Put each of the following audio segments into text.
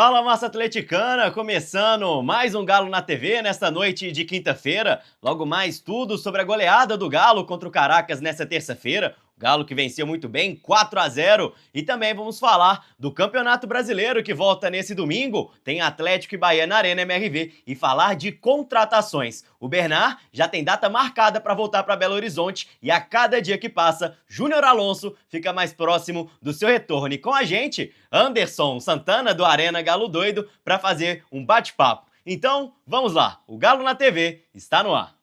Fala, massa atleticana! Começando mais um Galo na TV nesta noite de quinta-feira. Logo mais tudo sobre a goleada do Galo contra o Caracas nesta terça-feira. O Galo que venceu muito bem, 4-0. E também vamos falar do Campeonato Brasileiro que volta nesse domingo. Tem Atlético e Bahia na Arena MRV e falar de contratações. O Bernard já tem data marcada para voltar para Belo Horizonte e a cada dia que passa, Júnior Alonso fica mais próximo do seu retorno. E com a gente, Anderson Santana do Arena Galo Doido para fazer um bate-papo. Então, vamos lá. O Galo na TV está no ar.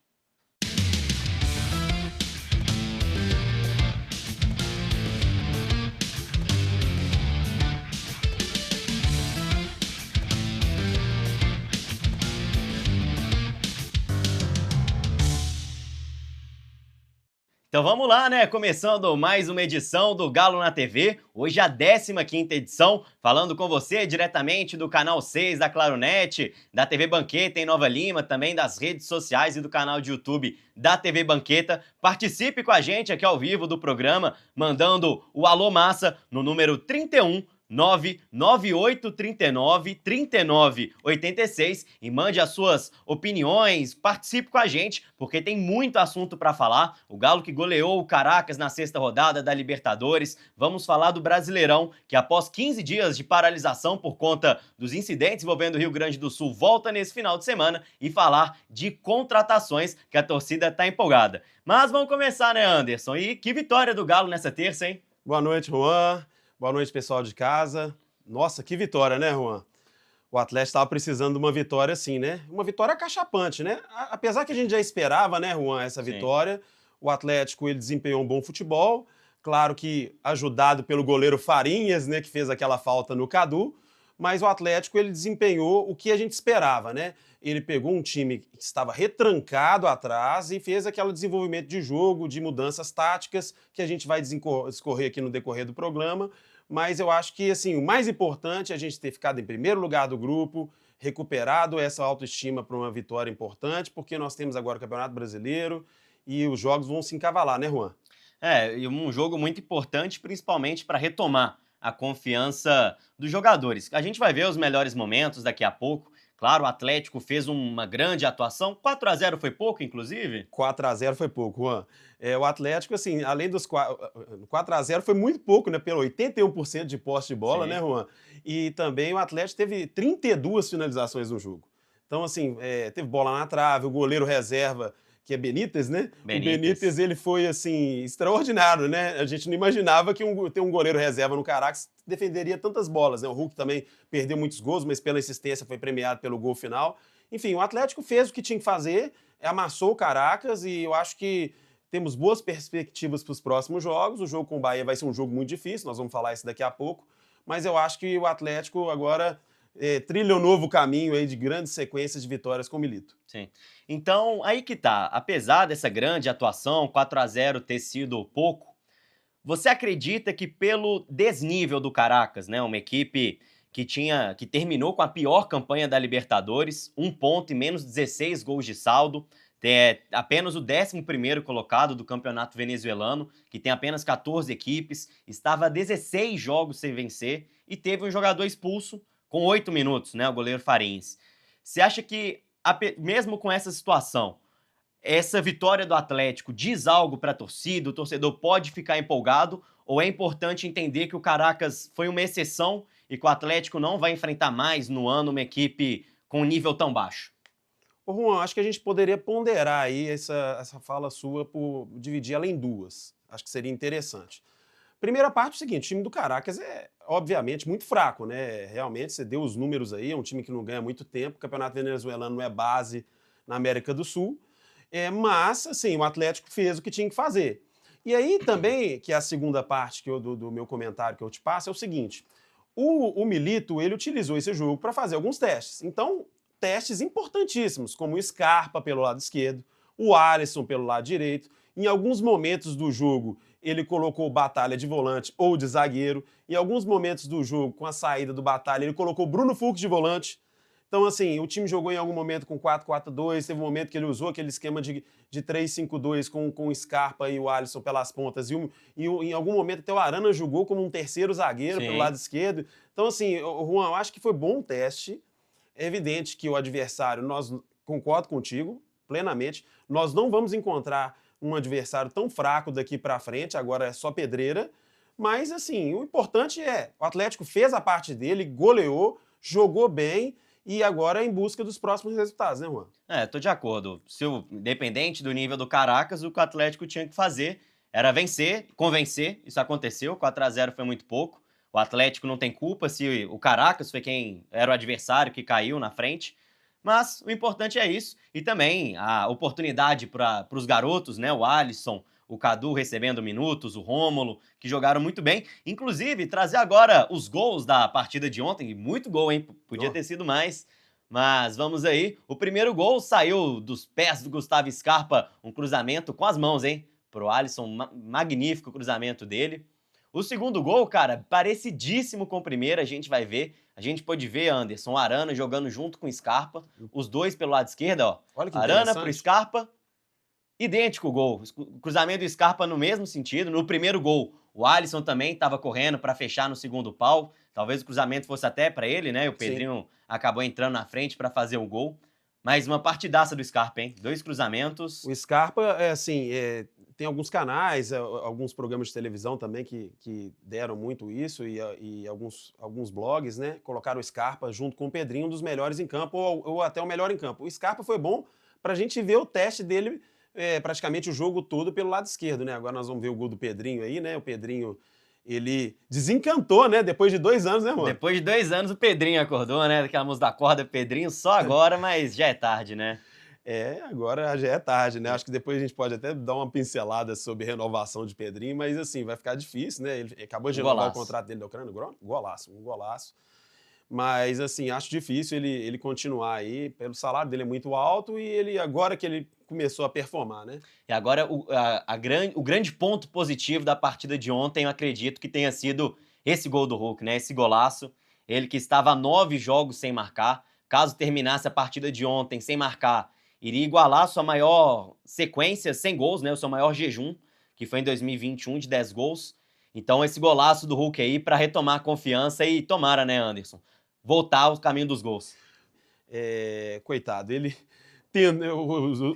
Então vamos lá, né? Começando mais uma edição do Galo na TV, hoje a 15ª edição, falando com você diretamente do Canal 6 da Claronet, da TV Banqueta em Nova Lima, também das redes sociais e do canal de YouTube da TV Banqueta. Participe com a gente aqui ao vivo do programa, mandando o Alô Massa no número 31 998393986 e mande as suas opiniões, participe com a gente, porque tem muito assunto para falar. O Galo que goleou o Caracas na sexta rodada da Libertadores. Vamos falar do Brasileirão, que após 15 dias de paralisação por conta dos incidentes envolvendo o Rio Grande do Sul, volta nesse final de semana e falar de contratações que a torcida tá empolgada. Mas vamos começar, né, Anderson? E que vitória do Galo nessa terça, hein? Boa noite, Juan. Boa noite, pessoal de casa. Nossa, que vitória, né, Juan? O Atlético estava precisando de uma vitória assim, né? Uma vitória acachapante, né? Apesar que a gente já esperava, né, Juan, essa vitória. O Atlético, ele desempenhou um bom futebol. Claro que ajudado pelo goleiro Farinhas, né, que fez aquela falta no Cadu. Mas o Atlético, ele desempenhou o que a gente esperava, né? Ele pegou um time que estava retrancado atrás e fez aquele desenvolvimento de jogo, de mudanças táticas, que a gente vai discorrer aqui no decorrer do programa. Mas eu acho que, assim, o mais importante é a gente ter ficado em primeiro lugar do grupo, recuperado essa autoestima para uma vitória importante, porque nós temos agora o Campeonato Brasileiro e os jogos vão se encavalar, né, Juan? E um jogo muito importante, principalmente para retomar a confiança dos jogadores. A gente vai ver os melhores momentos daqui a pouco. Claro, o Atlético fez uma grande atuação. 4-0 foi pouco, inclusive? 4-0 foi pouco, Juan. O Atlético, assim, além dos 4-0 foi muito pouco, né? Pelo 81% de posse de bola, Sim. né, Juan? E também o Atlético teve 32 finalizações no jogo. Então, assim, teve bola na trave, o goleiro reserva, que é Benítez, né? O Benítez, ele foi, assim, extraordinário, né? A gente não imaginava que ter um goleiro reserva no Caracas defenderia tantas bolas, né? O Hulk também perdeu muitos gols, mas pela insistência foi premiado pelo gol final. Enfim, o Atlético fez o que tinha que fazer, amassou o Caracas e eu acho que temos boas perspectivas para os próximos jogos. O jogo com o Bahia vai ser um jogo muito difícil, nós vamos falar isso daqui a pouco, mas eu acho que o Atlético agora trilha um novo caminho aí de grandes sequências de vitórias com o Milito. Sim. Então, aí que tá. Apesar dessa grande atuação, 4-0 ter sido pouco, você acredita que pelo desnível do Caracas, né, uma equipe que terminou com a pior campanha da Libertadores, 1 ponto e menos 16 gols de saldo, apenas o 11º colocado do campeonato venezuelano, que tem apenas 14 equipes, estava 16 jogos sem vencer e teve um jogador expulso com 8 minutos, né, o goleiro Farinhas. Você acha que, mesmo com essa situação, essa vitória do Atlético diz algo para a torcida? O torcedor pode ficar empolgado? Ou é importante entender que o Caracas foi uma exceção e que o Atlético não vai enfrentar mais no ano uma equipe com um nível tão baixo? Ô Juan, acho que a gente poderia ponderar aí essa fala sua por dividir ela em duas. Acho que seria interessante. Primeira parte é o seguinte, o time do Caracas é, obviamente, muito fraco, né? Realmente, você deu os números aí, é um time que não ganha muito tempo, o Campeonato Venezuelano não é base na América do Sul, mas, assim, o Atlético fez o que tinha que fazer. E aí também, que é a segunda parte do meu comentário que eu te passo, é o seguinte, o Milito, ele utilizou esse jogo para fazer alguns testes. Então, testes importantíssimos, como o Scarpa pelo lado esquerdo, o Alisson pelo lado direito. Em alguns momentos do jogo, ele colocou Batalha de volante ou de zagueiro. Em alguns momentos do jogo, com a saída do Batalha, ele colocou Bruno Fux de volante. Então, assim, o time jogou em algum momento com 4-4-2, teve um momento que ele usou aquele esquema de 3-5-2 com o Scarpa e o Alisson pelas pontas, em algum momento até o Arana jogou como um terceiro zagueiro pelo lado Sim. esquerdo. Então, assim, Juan, eu acho que foi bom teste. É evidente que o adversário, concordo contigo plenamente, nós não vamos encontrar um adversário tão fraco daqui para frente, agora é só pedreira, mas assim, o importante o Atlético fez a parte dele, goleou, jogou bem e agora é em busca dos próximos resultados, né, Juan? Tô de acordo. Independente do nível do Caracas, o que o Atlético tinha que fazer era vencer, convencer. Isso aconteceu, 4-0 foi muito pouco. O Atlético não tem culpa se o Caracas foi quem era o adversário que caiu na frente. Mas o importante é isso. E também a oportunidade para os garotos, né? O Alisson, o Cadu recebendo minutos, o Rômulo, que jogaram muito bem. Inclusive, trazer agora os gols da partida de ontem. Muito gol, hein? Podia Ó, ter sido mais. Mas vamos aí. O primeiro gol saiu dos pés do Gustavo Scarpa, um cruzamento com as mãos, hein? Pro Alisson, magnífico cruzamento dele. O segundo gol, cara, parecidíssimo com o primeiro, a gente vai ver. A gente pôde ver Anderson Arana jogando junto com o Scarpa, os dois pelo lado esquerdo, ó. olha que Arana pro interessante. Scarpa, idêntico o gol. O cruzamento do Scarpa no mesmo sentido. No primeiro gol, o Alisson também estava correndo para fechar no segundo pau. Talvez o cruzamento fosse até para ele, né? O Sim. Pedrinho acabou entrando na frente para fazer o gol. Mas uma partidaça do Scarpa, hein? 2 cruzamentos. O Scarpa, tem alguns canais, alguns programas de televisão também que deram muito isso e alguns blogs, né? Colocaram o Scarpa junto com o Pedrinho, um dos melhores em campo ou até o melhor em campo. O Scarpa foi bom para a gente ver o teste dele praticamente o jogo todo pelo lado esquerdo, né? Agora nós vamos ver o gol do Pedrinho aí, né? O Pedrinho, ele desencantou, né? Depois de 2 anos, né, Juan? Depois de 2 anos, o Pedrinho acordou, né? Daquela música da corda, Pedrinho, só agora, mas já é tarde, né? Agora já é tarde, né? Acho que depois a gente pode até dar uma pincelada sobre renovação de Pedrinho, mas assim, vai ficar difícil, né? Ele acabou de Um renovar o golaço. contrato dele da Ucrânia, golaço, um golaço. Mas assim, acho difícil ele continuar aí, pelo salário dele é muito alto e ele agora que ele começou a performar, né? E agora o grande ponto positivo da partida de ontem, eu acredito que tenha sido esse gol do Hulk, né? Esse golaço. Ele que estava há 9 jogos sem marcar. Caso terminasse a partida de ontem sem marcar, iria igualar a sua maior sequência sem gols, né? O seu maior jejum, que foi em 2021 de 10 gols. Então esse golaço do Hulk aí para retomar a confiança e tomara, né, Anderson? Voltar ao caminho dos gols. Coitado, eu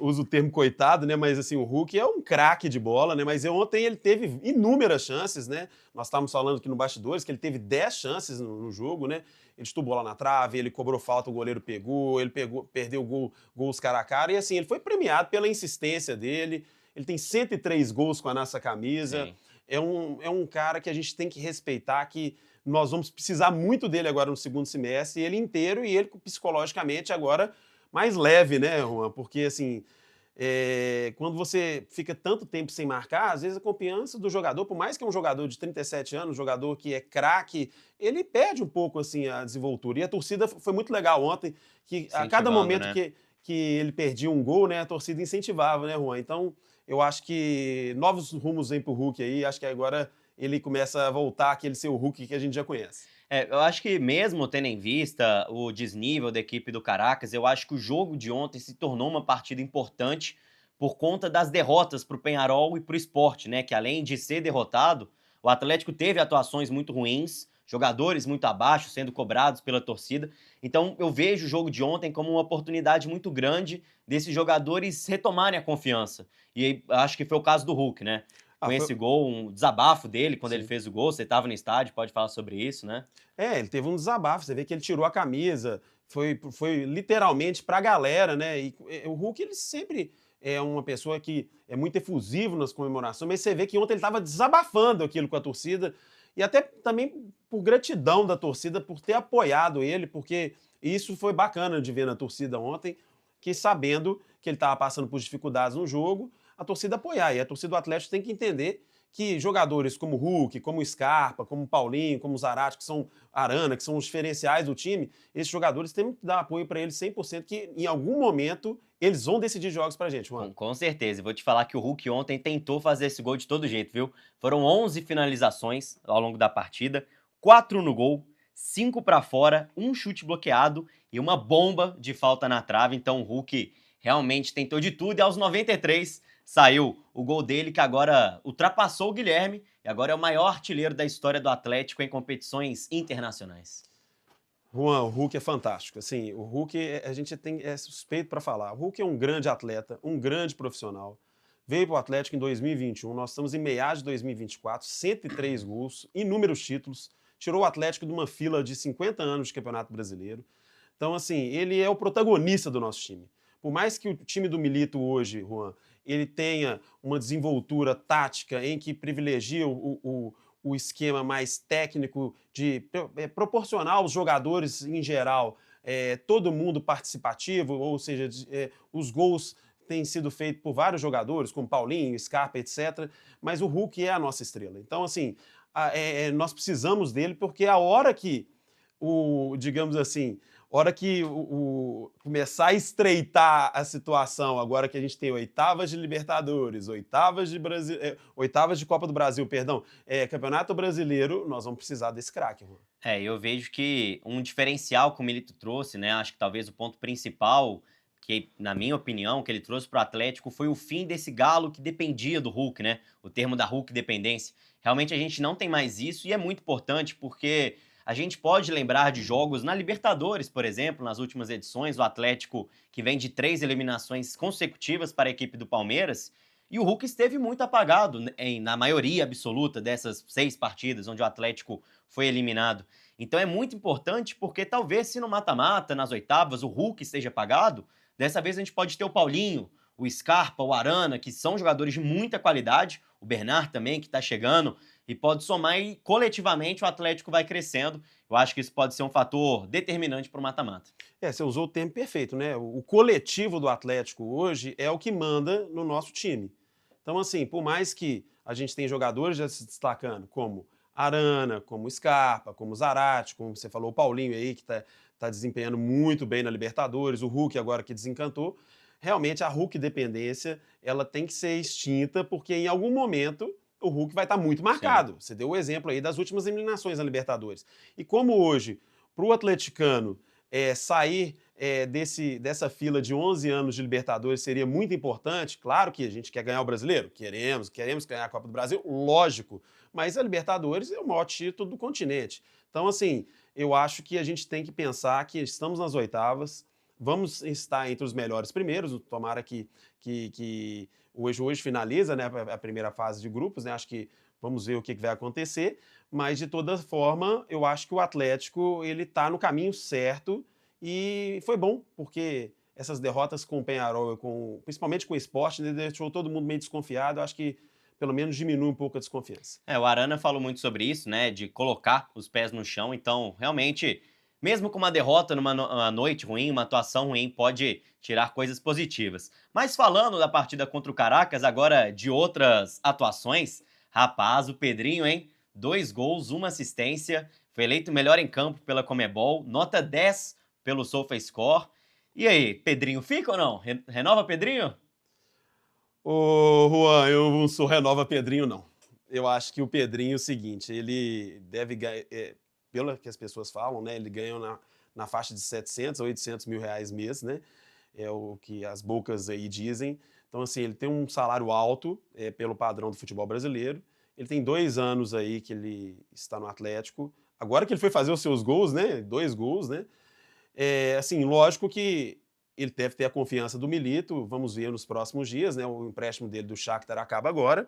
uso o termo coitado, né? Mas assim, o Hulk é um craque de bola, né? Mas ontem ele teve inúmeras chances, né? Nós estávamos falando aqui no bastidores que ele teve 10 chances no jogo, né? Ele chutou bola na trave, ele cobrou falta, o goleiro pegou, perdeu gols cara a cara, e assim, ele foi premiado pela insistência dele. Ele tem 103 gols com a nossa camisa. Sim. É um cara que a gente tem que respeitar, que nós vamos precisar muito dele agora no segundo semestre, ele inteiro e ele psicologicamente agora mais leve, né, Juan? Porque, assim, quando você fica tanto tempo sem marcar, às vezes a confiança do jogador, por mais que é um jogador de 37 anos, um jogador que é craque, ele perde um pouco, assim, a desenvoltura. E a torcida foi muito legal ontem, que a cada Incentivando, momento né? que ele perdia um gol, né, a torcida incentivava, né, Juan? Então, eu acho que novos rumos vêm pro Hulk aí, acho que agora ele começa a voltar aquele seu Hulk que a gente já conhece. Eu acho que mesmo tendo em vista o desnível da equipe do Caracas, eu acho que o jogo de ontem se tornou uma partida importante por conta das derrotas para o Penharol e para o Sport, né? Que além de ser derrotado, o Atlético teve atuações muito ruins, jogadores muito abaixo, sendo cobrados pela torcida. Então eu vejo o jogo de ontem como uma oportunidade muito grande desses jogadores retomarem a confiança. E aí, acho que foi o caso do Hulk, né? Com Ah, foi... esse gol, um desabafo dele quando ele Sim. fez o gol. Você estava no estádio, pode falar sobre isso, né? Ele teve um desabafo, você vê que ele tirou a camisa, foi literalmente pra galera, né? E o Hulk, ele sempre é uma pessoa que é muito efusivo nas comemorações, mas você vê que ontem ele estava desabafando aquilo com a torcida, e até também por gratidão da torcida por ter apoiado ele, porque isso foi bacana de ver na torcida ontem, que sabendo que ele estava passando por dificuldades no jogo, a torcida apoiar. E a torcida do Atlético tem que entender que jogadores como o Hulk, como o Scarpa, como o Paulinho, como o Zarate, que são Arana, que são os diferenciais do time, esses jogadores têm que dar apoio para eles 100%, que em algum momento eles vão decidir jogos pra gente, Juan. Com certeza. E vou te falar que o Hulk ontem tentou fazer esse gol de todo jeito, viu? Foram 11 finalizações ao longo da partida, 4 no gol, 5 para fora, um chute bloqueado e uma bomba de falta na trave. Então o Hulk realmente tentou de tudo e aos 93 saiu o gol dele, que agora ultrapassou o Guilherme e agora é o maior artilheiro da história do Atlético em competições internacionais. Juan, o Hulk é fantástico. Assim, o Hulk, a gente é suspeito para falar. O Hulk é um grande atleta, um grande profissional. Veio para o Atlético em 2021, nós estamos em meados de 2024, 103 gols, inúmeros títulos, tirou o Atlético de uma fila de 50 anos de Campeonato Brasileiro. Então, assim, ele é o protagonista do nosso time. Por mais que o time do Milito hoje, Juan, ele tenha uma desenvoltura tática em que privilegia o esquema mais técnico de proporcionar aos jogadores em geral todo mundo participativo, ou seja, os gols têm sido feitos por vários jogadores, como Paulinho, Scarpa, etc. Mas o Hulk é a nossa estrela. Então, assim, nós precisamos dele porque a hora que digamos assim, hora que começar a estreitar a situação, agora que a gente tem oitavas de Libertadores, oitavas de Copa do Brasil, perdão, Campeonato Brasileiro, nós vamos precisar desse craque, Juan. Eu vejo que um diferencial que o Milito trouxe, né? Acho que talvez o ponto principal, que, na minha opinião, que ele trouxe para o Atlético foi o fim desse galo que dependia do Hulk, né? O termo da Hulk dependência. Realmente a gente não tem mais isso e é muito importante porque a gente pode lembrar de jogos na Libertadores, por exemplo, nas últimas edições, o Atlético que vem de 3 eliminações consecutivas para a equipe do Palmeiras. E o Hulk esteve muito apagado na maioria absoluta dessas 6 partidas onde o Atlético foi eliminado. Então é muito importante porque talvez se no mata-mata, nas oitavas, o Hulk esteja apagado, dessa vez a gente pode ter o Paulinho, o Scarpa, o Arana, que são jogadores de muita qualidade, o Bernard também, que está chegando, e pode somar e coletivamente o Atlético vai crescendo. Eu acho que isso pode ser um fator determinante para o mata-mata. Você usou o termo perfeito, né? O coletivo do Atlético hoje é o que manda no nosso time. Então, assim, por mais que a gente tenha jogadores já se destacando, como Arana, como Scarpa, como Zarate, como você falou, o Paulinho aí, que tá desempenhando muito bem na Libertadores, o Hulk agora que desencantou, realmente a Hulk dependência, ela tem que ser extinta, porque em algum momento o Hulk vai estar muito Sim. marcado. Você deu o exemplo aí das últimas eliminações na Libertadores. E como hoje, para o atleticano sair dessa fila de 11 anos de Libertadores seria muito importante. Claro que a gente quer ganhar o Brasileiro, queremos ganhar a Copa do Brasil, lógico, mas a Libertadores é o maior título do continente. Então, assim, eu acho que a gente tem que pensar que estamos nas oitavas, vamos estar entre os melhores primeiros, tomara que hoje finaliza, né, a primeira fase de grupos, né, acho que vamos ver o que vai acontecer, mas de toda forma, eu acho que o Atlético ele está no caminho certo e foi bom, porque essas derrotas com o Peñarol, principalmente com o Sport, né, deixou todo mundo meio desconfiado, eu acho que pelo menos diminui um pouco a desconfiança. O Arana falou muito sobre isso, né, de colocar os pés no chão, então, realmente, mesmo com uma derrota uma noite ruim, uma atuação ruim, pode tirar coisas positivas. Mas falando da partida contra o Caracas, agora de outras atuações, rapaz, o Pedrinho, hein, 2 gols, 1 assistência, foi eleito melhor em campo pela Conmebol, nota 10 pelo SofaScore. E aí, Pedrinho fica ou não? Renova Pedrinho? Ô, Juan, eu não sou renova Pedrinho, não. Eu acho que o Pedrinho é o seguinte, ele deve ganhar, pelo que as pessoas falam, né, ele ganha na faixa de 700 a 800 mil reais mês, né, é o que as bocas aí dizem. Então, assim, ele tem um salário alto pelo padrão do futebol brasileiro, ele tem 2 anos aí que ele está no Atlético, agora que ele foi fazer os seus gols, né, 2 gols, né, assim, lógico que ele deve ter a confiança do Milito, vamos ver nos próximos dias, né? O empréstimo dele do Shakhtar acaba agora,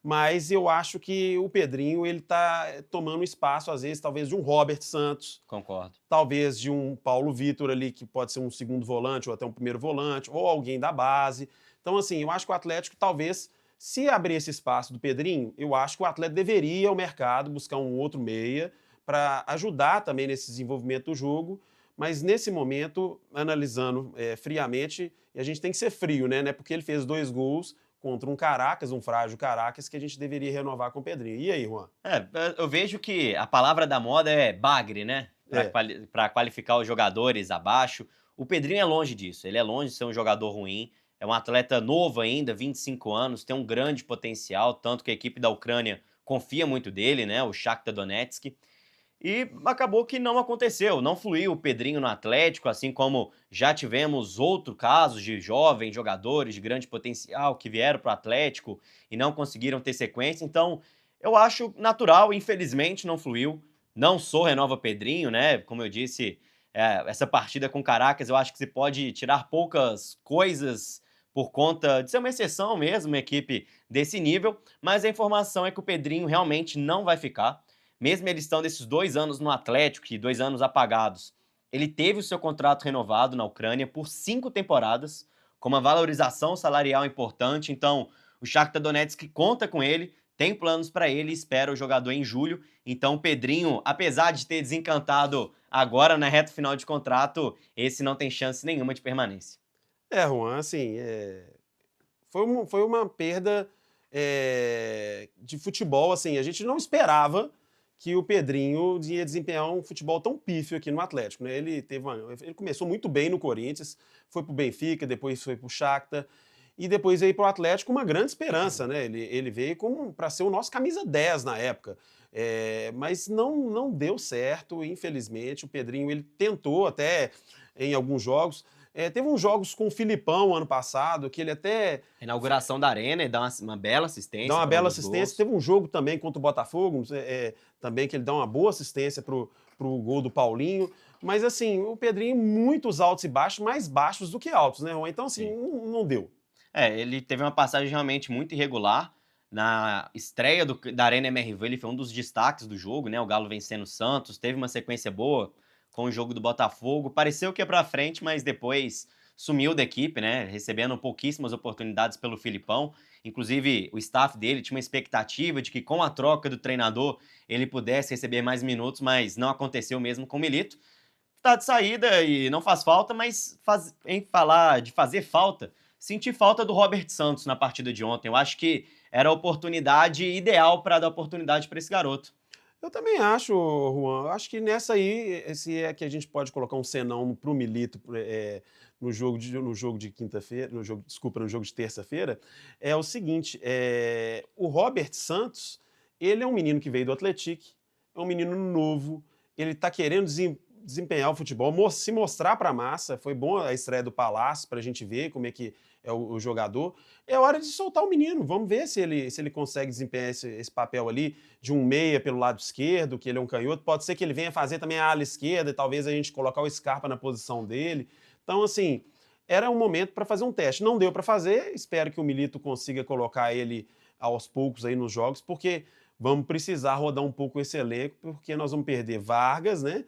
mas eu acho que o Pedrinho ele tá tomando espaço, às vezes, talvez de um Robert Santos, Concordo. talvez de um Paulo Vitor ali, que pode ser um segundo volante ou até um primeiro volante, ou alguém da base. Então, assim, eu acho que o Atlético talvez, se abrir esse espaço do Pedrinho, eu acho que o Atlético deveria ir ao mercado buscar um outro meia para ajudar também nesse desenvolvimento do jogo. Mas nesse momento, analisando friamente, e a gente tem que ser frio, né? Porque ele fez 2 gols contra um Caracas, um frágil Caracas, que a gente deveria renovar com o Pedrinho. E aí, Juan? Eu vejo que a palavra da moda é bagre, né? É. Para qualificar os jogadores abaixo. O Pedrinho é longe disso. Ele é longe de ser um jogador ruim. É um atleta novo ainda, 25 anos, tem um grande potencial, tanto que a equipe da Ucrânia confia muito dele, né? O Shakhtar Donetsk. E acabou que não aconteceu, não fluiu o Pedrinho no Atlético, assim como já tivemos outros casos de jovens jogadores de grande potencial que vieram para o Atlético e não conseguiram ter sequência. Então, eu acho natural, infelizmente não fluiu. Não sou Renova Pedrinho, né? Como eu disse, essa partida com Caracas, eu acho que se pode tirar poucas coisas por conta de ser uma exceção mesmo, uma equipe desse nível, mas a informação é que o Pedrinho realmente não vai ficar. Mesmo ele estando esses 2 anos no Atlético, e 2 anos apagados, ele teve o seu contrato renovado na Ucrânia por 5 temporadas, com uma valorização salarial importante. Então, o Shakhtar Donetsk conta com ele, tem planos para ele e espera o jogador em julho. Então, o Pedrinho, apesar de ter desencantado agora na reta final de contrato, esse não tem chance nenhuma de permanência. Juan, assim, foi uma perda de futebol, assim, a gente não esperava que o Pedrinho ia desempenhar um futebol tão pífio aqui no Atlético, né? Ele começou muito bem no Corinthians, foi pro Benfica, depois foi pro Shakhtar, e depois veio pro Atlético uma grande esperança, né? Ele veio para ser o nosso camisa 10 na época. Mas não deu certo, infelizmente. O Pedrinho ele tentou até em alguns jogos. Teve uns jogos com o Filipão ano passado, que ele até A inauguração da Arena e dá uma bela dá assistência uma para um bela dos assistência. gols. Teve um jogo também contra o Botafogo, também que ele dá uma boa assistência pro gol do Paulinho. Mas assim, o Pedrinho, muitos altos e baixos, mais baixos do que altos, né, Juan? Então, assim, Sim. não deu. Ele teve uma passagem realmente muito irregular. Na estreia da Arena MRV, ele foi um dos destaques do jogo, né? O Galo vencendo o Santos, teve uma sequência boa com o jogo do Botafogo. Pareceu que ia pra frente, mas depois sumiu da equipe, né? Recebendo pouquíssimas oportunidades pelo Filipão. Inclusive, o staff dele tinha uma expectativa de que com a troca do treinador ele pudesse receber mais minutos, mas não aconteceu mesmo com o Milito. Tá de saída e não faz falta, mas em falar de fazer falta, senti falta do Robert Santos na partida de ontem. Eu acho que era a oportunidade ideal para dar oportunidade para esse garoto. Eu também acho, Juan. Eu acho que nessa aí, se é que a gente pode colocar um senão pro Milito no jogo de quinta-feira, desculpa, no jogo de terça-feira, é o seguinte: o Robert Santos, ele é um menino que veio do Atlético, é um menino novo, ele está querendo desempenhar o futebol, se mostrar para a massa. Foi bom a estreia do Palácio para a gente ver como é que é o jogador. É hora de soltar o menino. Vamos ver se ele consegue desempenhar esse papel ali de um meia pelo lado esquerdo, que ele é um canhoto. Pode ser que ele venha fazer também a ala esquerda e talvez a gente colocar o Scarpa na posição dele. Então, assim, era um momento para fazer um teste. Não deu para fazer. Espero que o Milito consiga colocar ele aos poucos aí nos jogos, porque vamos precisar rodar um pouco esse elenco, porque nós vamos perder Vargas, né?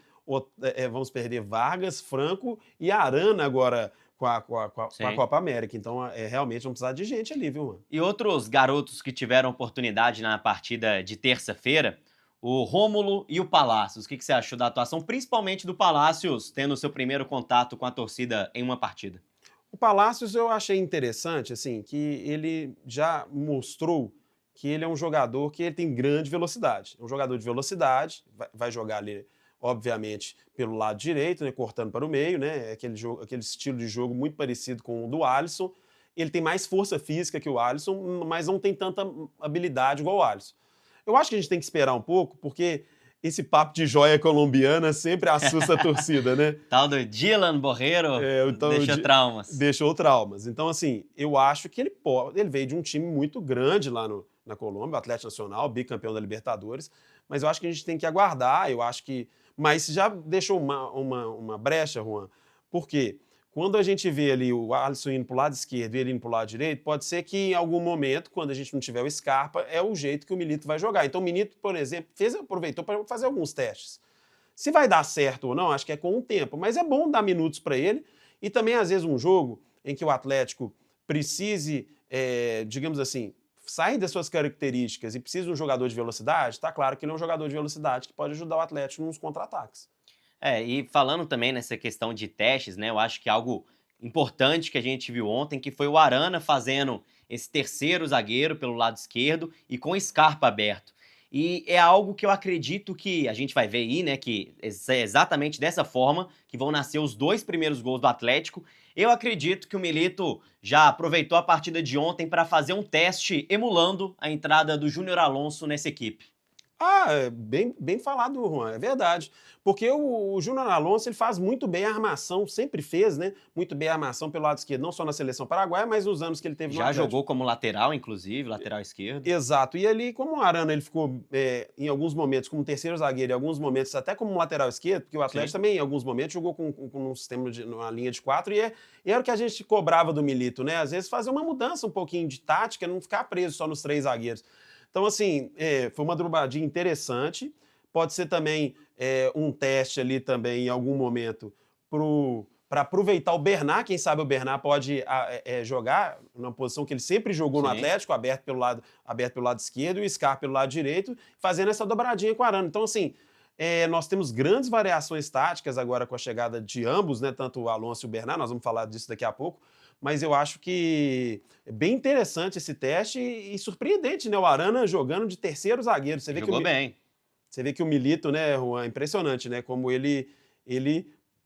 Vamos perder Vargas, Franco e Arana agora com a Sim. Copa América. Então, realmente vamos precisar de gente ali, viu, mano? E outros garotos que tiveram oportunidade na partida de terça-feira, o Rômulo e o Palácios. O que você achou da atuação, principalmente do Palácios, tendo seu primeiro contato com a torcida em uma partida? O Palácios eu achei interessante, assim, que ele já mostrou que ele é um jogador que ele tem grande velocidade. É um jogador de velocidade, vai jogar ali, obviamente, pelo lado direito, né, cortando para o meio, né? Aquele estilo de jogo muito parecido com o do Alisson. Ele tem mais força física que o Alisson, mas não tem tanta habilidade igual o Alisson. Eu acho que a gente tem que esperar um pouco, porque esse papo de joia colombiana sempre assusta a torcida, né? Tal do Dylan Borreiro Então, deixou traumas. deixou traumas. Então, assim, eu acho que ele veio de um time muito grande lá na Colômbia, o Atlético Nacional, bicampeão da Libertadores, mas eu acho que a gente tem que aguardar, mas já deixou uma brecha, Juan, porque quando a gente vê ali o Alisson indo pro lado esquerdo e ele indo pro lado direito, pode ser que em algum momento, quando a gente não tiver o Scarpa, é o jeito que o Milito vai jogar. Então o Milito, por exemplo, aproveitou para fazer alguns testes. Se vai dar certo ou não, acho que é com o tempo, mas é bom dar minutos para ele e também, às vezes, um jogo em que o Atlético precise, digamos assim, sair das suas características e precisa de um jogador de velocidade, está claro que ele é um jogador de velocidade que pode ajudar o Atlético nos contra-ataques. E falando também nessa questão de testes, né, eu acho que algo importante que a gente viu ontem, que foi o Arana fazendo esse terceiro zagueiro pelo lado esquerdo e com o Scarpa aberto. E é algo que eu acredito que a gente vai ver aí, né, que é exatamente dessa forma que vão nascer os 2 primeiros gols do Atlético. Eu acredito que o Milito já aproveitou a partida de ontem para fazer um teste emulando a entrada do Júnior Alonso nessa equipe. Bem falado, Juan, é verdade. Porque o Júnior Alonso ele faz muito bem a armação, sempre fez, né? Muito bem a armação pelo lado esquerdo, não só na seleção paraguaia, mas nos anos que ele teve no Já Atlético. jogou como lateral, inclusive, lateral esquerdo. Exato. E ali, como o Arana ele ficou em alguns momentos como terceiro zagueiro, em alguns momentos até como lateral esquerdo, porque o Atlético Sim. também, em alguns momentos, jogou com um sistema numa linha de 4 e era o que a gente cobrava do Milito, né? Às vezes fazer uma mudança um pouquinho de tática, não ficar preso só nos 3 zagueiros. Então, assim, foi uma dobradinha interessante. Pode ser também um teste ali também, em algum momento, para aproveitar o Bernat. Quem sabe o Bernat pode jogar numa posição que ele sempre jogou no Sim. Atlético, aberto pelo lado esquerdo e o Scarpa pelo lado direito, fazendo essa dobradinha com o Arana. Então, assim, nós temos grandes variações táticas agora com a chegada de ambos, né? Tanto o Alonso e o Bernat, nós vamos falar disso daqui a pouco. Mas eu acho que é bem interessante esse teste e surpreendente, né? O Arana jogando de terceiro zagueiro. Jogou bem. Você vê que o Milito, né, Juan, é impressionante, né? Como ele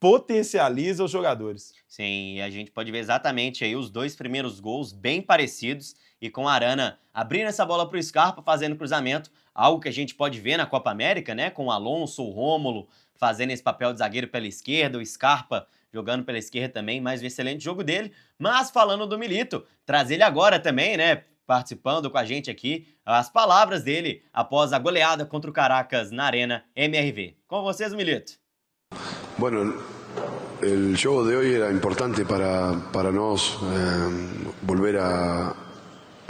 potencializa os jogadores. Sim, e a gente pode ver exatamente aí os 2 primeiros gols bem parecidos e com a Arana abrindo essa bola para o Scarpa, fazendo cruzamento, algo que a gente pode ver na Copa América, né? Com o Alonso, o Rômulo fazendo esse papel de zagueiro pela esquerda, o Scarpa jogando pela esquerda também, mais um excelente jogo dele. Mas falando do Milito, trazer ele agora também, né? Participando com a gente aqui, as palavras dele após a goleada contra o Caracas na Arena MRV. Com vocês, Milito. Bueno, el juego de hoy era importante para nos volver a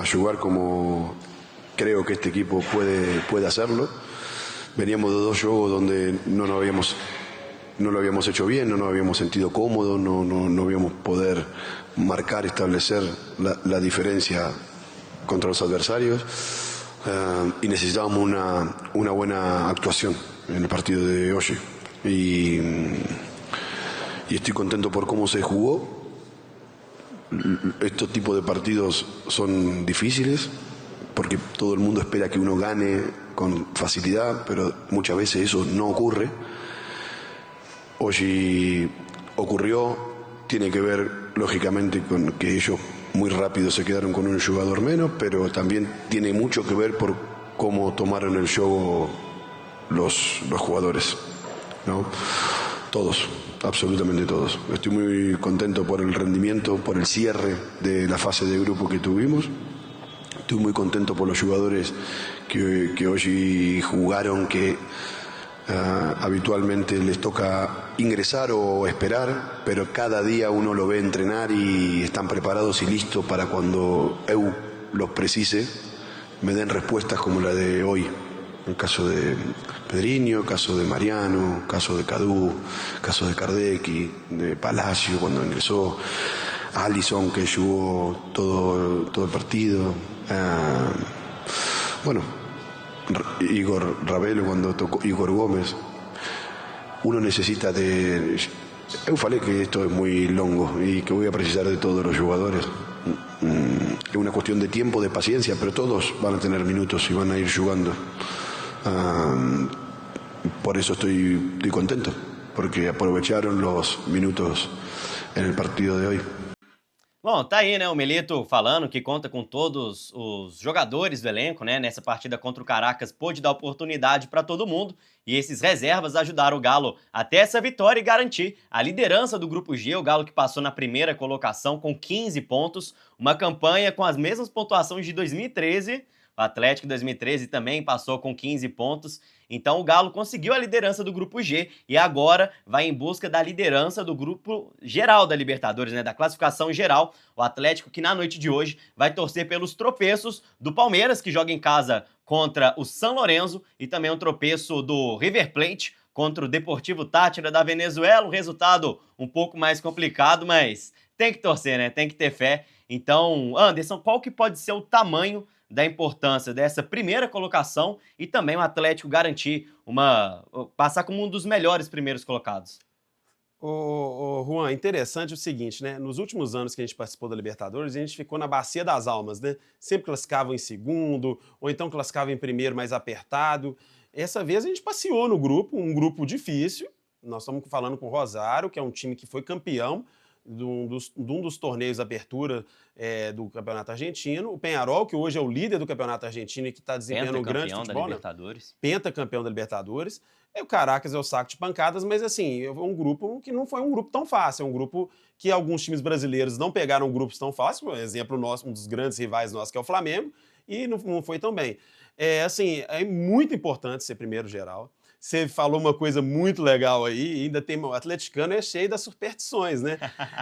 jugar como creo que este equipo puede hacerlo. Veníamos de 2 juegos donde no lo habíamos hecho bien, no nos habíamos sentido cómodos, no habíamos poder marcar, establecer la diferencia contra los adversarios y necesitábamos una buena actuación en el partido de hoy. Y estoy contento por cómo se jugó. Estos tipos de partidos son difíciles porque todo el mundo espera que uno gane con facilidad, pero muchas veces eso no ocurre. Hoy ocurrió, tiene que ver lógicamente con que ellos muy rápido se quedaron con un jugador menos, pero también tiene mucho que ver por cómo tomaron el juego los jugadores, ¿no? Todos, absolutamente todos. Estoy muy contento por el rendimiento, por el cierre de la fase de grupo que tuvimos. Estoy muy contento por los jugadores que hoy jugaron, que habitualmente les toca ingresar o esperar, pero cada día uno lo ve entrenar y están preparados y listos para cuando EU los precise, me den respuestas como la de hoy. El caso de Pedrinho, caso de Mariano, caso de Cadu, caso de Kardecki, de Palacio cuando ingresó, Alisson que jugó todo el partido. Bueno, Igor Ravelo cuando tocó, Igor Gómez. Uno necesita de... Eu falei que esto es muy longo y que voy a precisar de todos los jugadores. Es una cuestión de tiempo, de paciencia, pero todos van a tener minutos y van a ir jugando. Por eso estoy contento, porque aprovecharon los minutos en el partido de hoy. Bom, tá aí, né, o Milito falando que conta com todos os jogadores do elenco, né, nessa partida contra o Caracas, pôde dar oportunidade para todo mundo, e esses reservas ajudaram o Galo até essa vitória e garantir a liderança do Grupo G, o Galo que passou na primeira colocação com 15 pontos, uma campanha com as mesmas pontuações de 2013, o Atlético em 2013 também passou com 15 pontos, então o Galo conseguiu a liderança do Grupo G e agora vai em busca da liderança do Grupo Geral da Libertadores, né, da classificação geral. O Atlético que na noite de hoje vai torcer pelos tropeços do Palmeiras, que joga em casa contra o São Lourenço, e também um tropeço do River Plate contra o Deportivo Táchira da Venezuela, um resultado um pouco mais complicado, mas tem que torcer, né, tem que ter fé. Então, Anderson, qual que pode ser o tamanho da importância dessa primeira colocação e também o Atlético garantir passar como um dos melhores primeiros colocados? Juan, interessante o seguinte, né? Nos últimos anos que a gente participou da Libertadores, a gente ficou na bacia das almas, né? Sempre classificava em segundo, ou então classificava em primeiro mais apertado. Essa vez a gente passeou no grupo, um grupo difícil. Nós estamos falando com o Rosário, que é um time que foi campeão de um dos torneios abertura do Campeonato Argentino. O Peñarol, que hoje é o líder do Campeonato Argentino e que está desempenhando um grande futebol, né? Pentacampeão da Libertadores. O Caracas é o saco de pancadas, mas assim, é um grupo que não foi um grupo tão fácil. É um grupo que alguns times brasileiros não pegaram grupos tão fáceis. Por exemplo, um dos grandes rivais nossos, que é o Flamengo, e não foi tão bem. Assim, é muito importante ser primeiro geral. Você falou uma coisa muito legal aí, ainda tem o atleticano é cheio das superstições, né?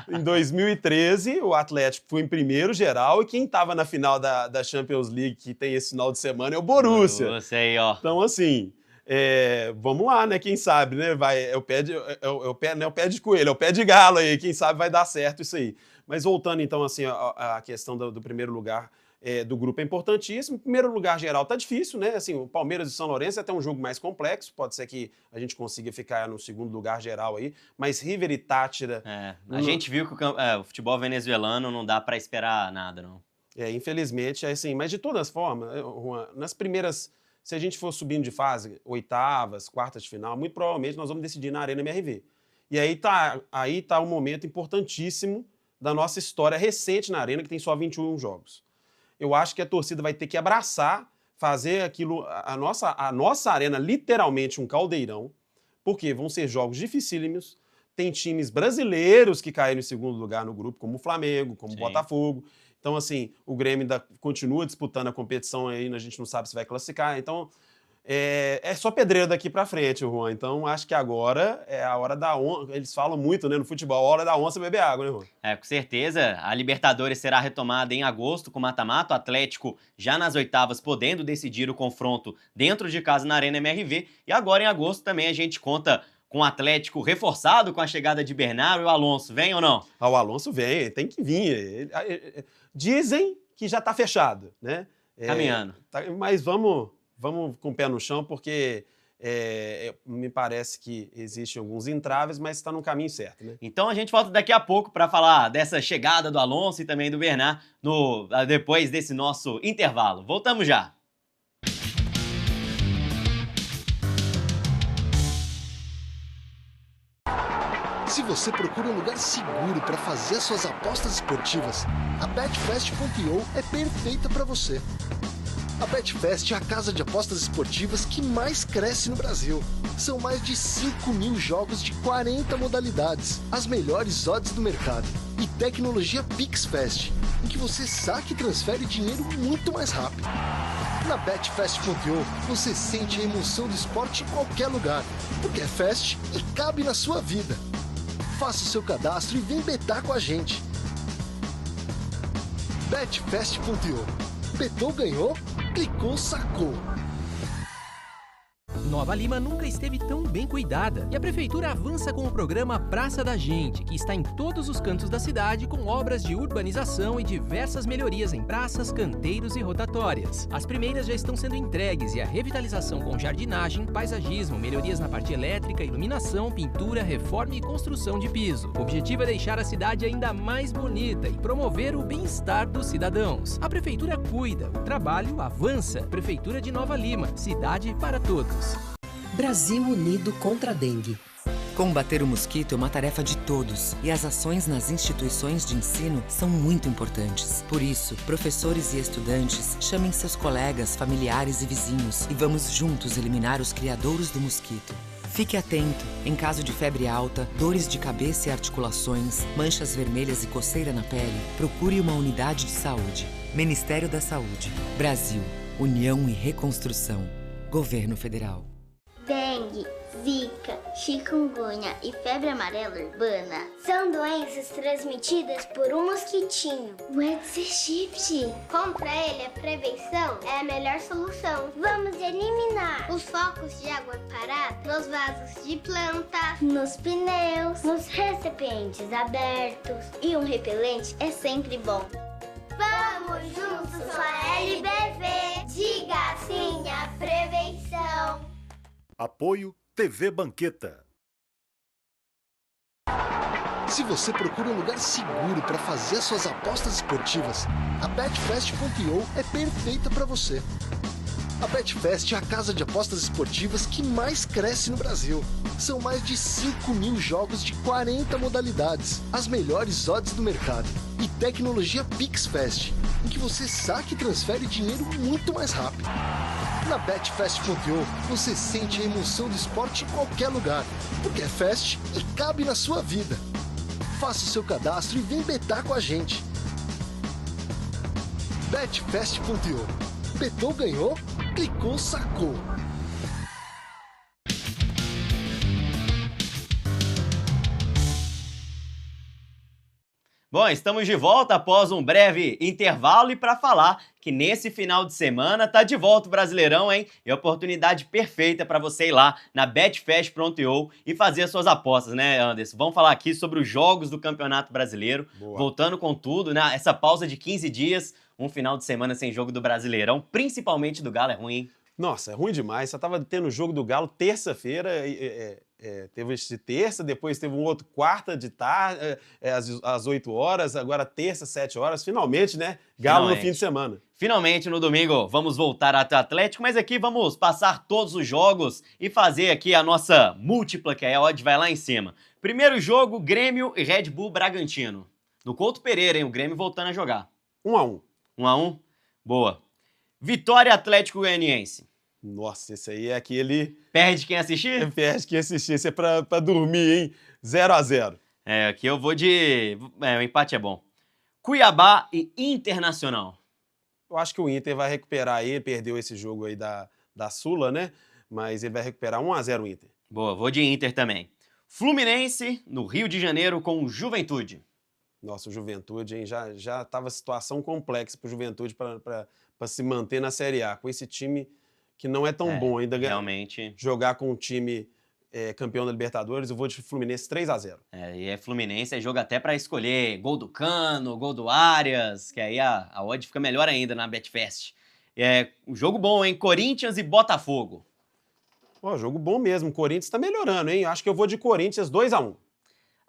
Em 2013, o Atlético foi em primeiro geral e quem estava na final da Champions League, que tem esse final de semana, é o Borussia. Aí, ó. Então, assim, vamos lá, né? Quem sabe, né? É o pé de coelho, é o pé de galo aí. Quem sabe vai dar certo isso aí. Mas voltando, então, assim, a questão do primeiro lugar do grupo é importantíssimo. O primeiro lugar geral tá difícil, né? Assim, o Palmeiras e São Lourenço é até um jogo mais complexo. Pode ser que a gente consiga ficar no segundo lugar geral aí. Mas River e Táchira... A gente viu que o futebol venezuelano não dá para esperar nada, não. Infelizmente, assim. Mas de todas formas, Juan, nas primeiras... Se a gente for subindo de fase, oitavas, quartas de final, muito provavelmente nós vamos decidir na Arena MRV. E aí tá um momento importantíssimo da nossa história recente na Arena, que tem só 21 jogos. Eu acho que a torcida vai ter que abraçar, fazer aquilo, a nossa arena, literalmente um caldeirão, porque vão ser jogos dificílimos, tem times brasileiros que caíram em segundo lugar no grupo, como o Flamengo, como o Botafogo. Então, assim, o Grêmio ainda continua disputando a competição aí, a gente não sabe se vai classificar. Então, é só pedreira daqui pra frente, Juan. Então, acho que agora é a hora da onça. Eles falam muito, né, no futebol, a hora da onça beber água, né, Juan? Com certeza. A Libertadores será retomada em agosto com mata-mata. O Atlético já nas oitavas podendo decidir o confronto dentro de casa na Arena MRV. E agora, em agosto, também a gente conta com o Atlético reforçado com a chegada de Bernardo. E o Alonso vem ou não? O Alonso vem, tem que vir. Dizem que já tá fechado, né? Caminhando. Mas vamos com o pé no chão, porque me parece que existem alguns entraves, mas está no caminho certo, né? Então a gente volta daqui a pouco para falar dessa chegada do Alonso e também do Bernard depois desse nosso intervalo. Voltamos já! Se você procura um lugar seguro para fazer as suas apostas esportivas, a Betfast.io é perfeita para você. A Betfast é a casa de apostas esportivas que mais cresce no Brasil. São mais de 5.000 jogos de 40 modalidades, as melhores odds do mercado e tecnologia PixFast, em que você saca e transfere dinheiro muito mais rápido. Na Betfast.io, você sente a emoção do esporte em qualquer lugar, porque é fast e cabe na sua vida. Faça o seu cadastro e vem betar com a gente. Betfast.io. Betou, ganhou, clicou, sacou. Nova Lima nunca esteve tão bem cuidada e a Prefeitura avança com o programa Praça da Gente, que está em todos os cantos da cidade com obras de urbanização e diversas melhorias em praças, canteiros e rotatórias. As primeiras já estão sendo entregues e a revitalização com jardinagem, paisagismo, melhorias na parte elétrica, iluminação, pintura, reforma e construção de piso. O objetivo é deixar a cidade ainda mais bonita e promover o bem-estar dos cidadãos. A Prefeitura cuida, o trabalho avança. Prefeitura de Nova Lima, cidade para todos. Brasil unido contra a dengue. Combater o mosquito é uma tarefa de todos e as ações nas instituições de ensino são muito importantes. Por isso, professores e estudantes, chamem seus colegas, familiares e vizinhos e vamos juntos eliminar os criadouros do mosquito. Fique atento. Em caso de febre alta, dores de cabeça e articulações, manchas vermelhas e coceira na pele, procure uma unidade de saúde. Ministério da Saúde. Brasil. União e Reconstrução. Governo Federal. Dengue, zika, chikungunya e febre amarela urbana são doenças transmitidas por um mosquitinho, o Aedes aegypti. Contra ele, a prevenção é a melhor solução. Vamos eliminar os focos de água parada nos vasos de plantas, nos pneus, nos recipientes abertos. E um repelente é sempre bom. Vamos juntos com a LBV. Diga sim à prevenção. Apoio TV Banqueta. Se você procura um lugar seguro para fazer as suas apostas esportivas, a Betfast.io é perfeita para você. A Betfest é a casa de apostas esportivas que mais cresce no Brasil. São mais de 5.000 jogos de 40 modalidades, as melhores odds do mercado e tecnologia PixFest, em que você saca e transfere dinheiro muito mais rápido. Na Betfest.io, você sente a emoção do esporte em qualquer lugar, porque é fast e cabe na sua vida. Faça o seu cadastro e vem betar com a gente. Betfest.io. Betou, ganhou, clicou, sacou. Bom, estamos de volta após um breve intervalo e para falar que nesse final de semana tá de volta o Brasileirão, hein? E a oportunidade perfeita para você ir lá na Betfest.io e fazer as suas apostas, né, Anderson? Vamos falar aqui sobre os jogos do Campeonato Brasileiro, voltando com tudo, né? Essa pausa de 15 dias, um final de semana sem jogo do Brasileirão, principalmente do Galo, é ruim, hein? Nossa, é ruim demais. Só tava tendo o jogo do Galo terça-feira, teve esse de terça, depois teve um outro quarta de tarde, às 8 horas, agora terça, 7 horas. Finalmente, né? Galo no fim de semana. Finalmente, no domingo, vamos voltar até o Atlético, mas aqui vamos passar todos os jogos e fazer aqui a nossa múltipla, que a odd vai lá em cima. Primeiro jogo, Grêmio e Red Bull Bragantino. No Couto Pereira, hein? O Grêmio voltando a jogar. 1-1. 1-1? Boa. Vitória Atlético Goianiense. Nossa, esse aí é aquele... Perde quem assistir? Perde quem assistir. Esse é pra dormir, hein? 0-0. Aqui eu vou de... o empate é bom. Cuiabá e Internacional. Eu acho que o Inter vai recuperar aí, ele perdeu esse jogo aí da Sula, né? Mas ele vai recuperar 1-0 o Inter. Boa, vou de Inter também. Fluminense no Rio de Janeiro com Juventude. Nossa, o Juventude, hein? Já tava situação complexa pro Juventude para se manter na Série A. Com esse time que não é tão bom ainda. Realmente. Jogar com um time campeão da Libertadores, eu vou de Fluminense 3-0. E Fluminense, é jogo até para escolher gol do Cano, gol do Arias, que aí a odd fica melhor ainda na Betfest. Um jogo bom, hein? Corinthians e Botafogo. Jogo bom mesmo. Corinthians tá melhorando, hein? Acho que eu vou de Corinthians 2-1.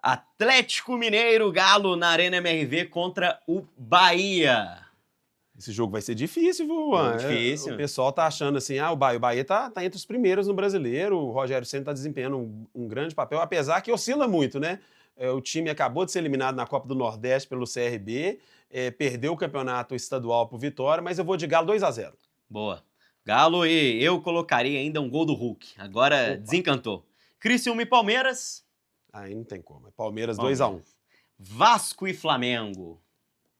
Atlético Mineiro, Galo na Arena MRV contra o Bahia. Esse jogo vai ser difícil, viu, Juan? Difícil. O pessoal tá achando assim, o Bahia tá entre os primeiros no Brasileiro, o Rogério Ceni tá desempenhando um grande papel, apesar que oscila muito, né? O time acabou de ser eliminado na Copa do Nordeste pelo CRB, perdeu o campeonato estadual pro Vitória, mas eu vou de Galo 2-0. Boa. Galo, e eu colocaria ainda um gol do Hulk. Agora desencantou. Criciúma e Palmeiras. Aí não tem como. É Palmeiras 2-1. Vasco e Flamengo.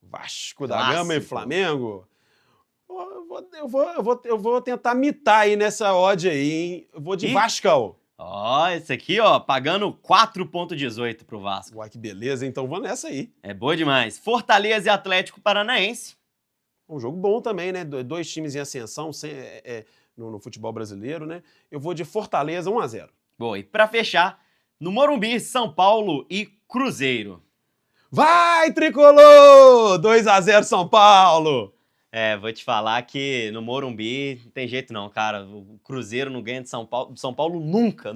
Vasco da Gama e Flamengo. Eu vou tentar mitar aí nessa odd aí, hein? Eu vou de Vascão. Esse aqui, pagando 4,18 pro Vasco. Uai, que beleza, então vou nessa aí. É boa demais. Fortaleza e Atlético Paranaense. Um jogo bom também, né? Dois times em ascensão no futebol brasileiro, né? Eu vou de Fortaleza 1-0. Boa, e pra fechar, no Morumbi, São Paulo e Cruzeiro. Vai, Tricolor! 2-0 São Paulo! Vou te falar que no Morumbi não tem jeito não, cara. O Cruzeiro não ganha de São Paulo. São Paulo nunca.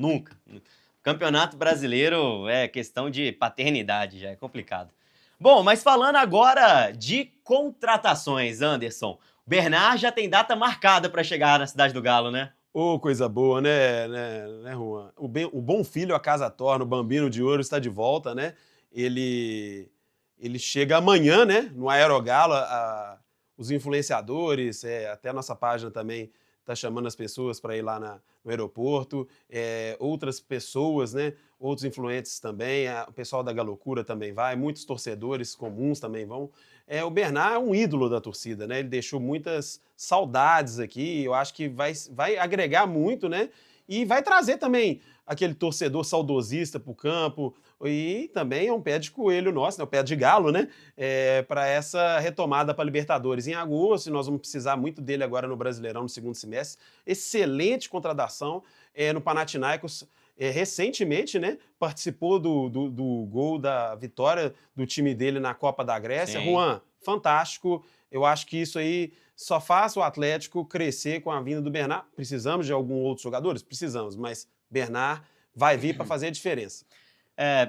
Campeonato Brasileiro é questão de paternidade, já é complicado. Bom, mas falando agora de contratações, Anderson. O Bernard já tem data marcada para chegar na Cidade do Galo, né? Coisa boa, né, Juan? O bom filho a casa torna, o Bambino de Ouro está de volta, né? Ele chega amanhã, né, no Aerogalo. Os influenciadores, até a nossa página também está chamando as pessoas para ir lá no aeroporto, outras pessoas, né, outros influentes também, o pessoal da Galocura também vai, muitos torcedores comuns também vão. O Bernard é um ídolo da torcida, né, ele deixou muitas saudades aqui, eu acho que vai agregar muito, né, e vai trazer também aquele torcedor saudosista para o campo, e também é um pé de coelho nosso, né, um pé de galo, né, para essa retomada para a Libertadores em agosto. Nós vamos precisar muito dele agora no Brasileirão no segundo semestre. Excelente contratação no Panathinaikos. Recentemente, né, participou do gol da vitória do time dele na Copa da Grécia. Sim. Juan, fantástico. Eu acho que isso aí só faz o Atlético crescer com a vinda do Bernard. Precisamos de alguns outros jogadores? Precisamos, mas Bernard vai vir para fazer a diferença.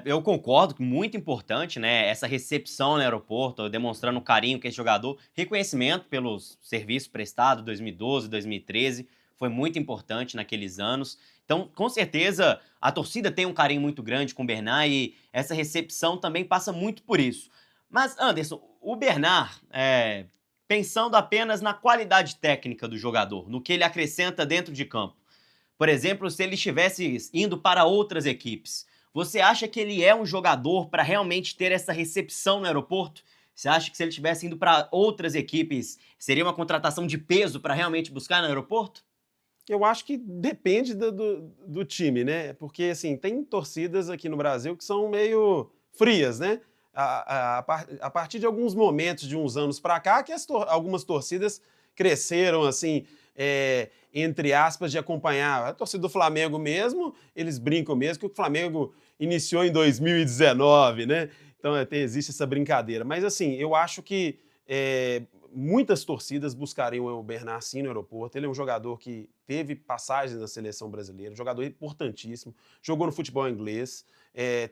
Eu concordo que muito importante, né, essa recepção no aeroporto, demonstrando o carinho que esse jogador, reconhecimento pelos serviços prestados 2012, 2013, foi muito importante naqueles anos. Então, com certeza, a torcida tem um carinho muito grande com o Bernard e essa recepção também passa muito por isso. Mas, Anderson, o Bernard, pensando apenas na qualidade técnica do jogador, no que ele acrescenta dentro de campo, por exemplo, se ele estivesse indo para outras equipes, você acha que ele é um jogador para realmente ter essa recepção no aeroporto? Você acha que se ele estivesse indo para outras equipes, seria uma contratação de peso para realmente buscar no aeroporto? Eu acho que depende do time, né? Porque, assim, tem torcidas aqui no Brasil que são meio frias, né? A partir de alguns momentos, de uns anos para cá, que algumas torcidas cresceram, assim, entre aspas, de acompanhar. A torcida do Flamengo mesmo, eles brincam mesmo que o Flamengo iniciou em 2019, né? Então existe essa brincadeira. Mas, assim, eu acho que muitas torcidas buscariam o Bernard sim no aeroporto. Ele é um jogador que teve passagens na seleção brasileira, um jogador importantíssimo, jogou no futebol inglês,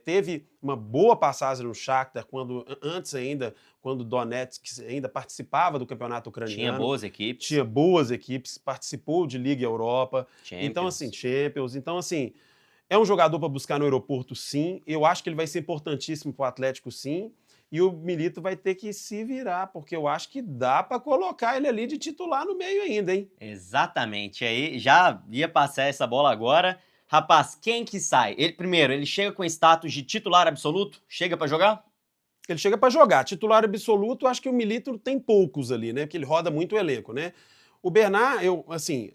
teve uma boa passagem no Shakhtar, antes ainda, quando o Donetsk ainda participava do campeonato ucraniano. Tinha boas equipes. Participou de Liga Europa. Champions. Então, assim, Champions. Então, assim, é um jogador para buscar no aeroporto, sim. Eu acho que ele vai ser importantíssimo para o Atlético, sim. E o Milito vai ter que se virar, porque eu acho que dá para colocar ele ali de titular no meio ainda, hein? Exatamente. Aí já ia passar essa bola agora. Rapaz, quem que sai? Primeiro, ele chega com status de titular absoluto? Chega para jogar? Ele chega para jogar. Titular absoluto, acho que o Milito tem poucos ali, né? Porque ele roda muito o elenco, né? O Bernard,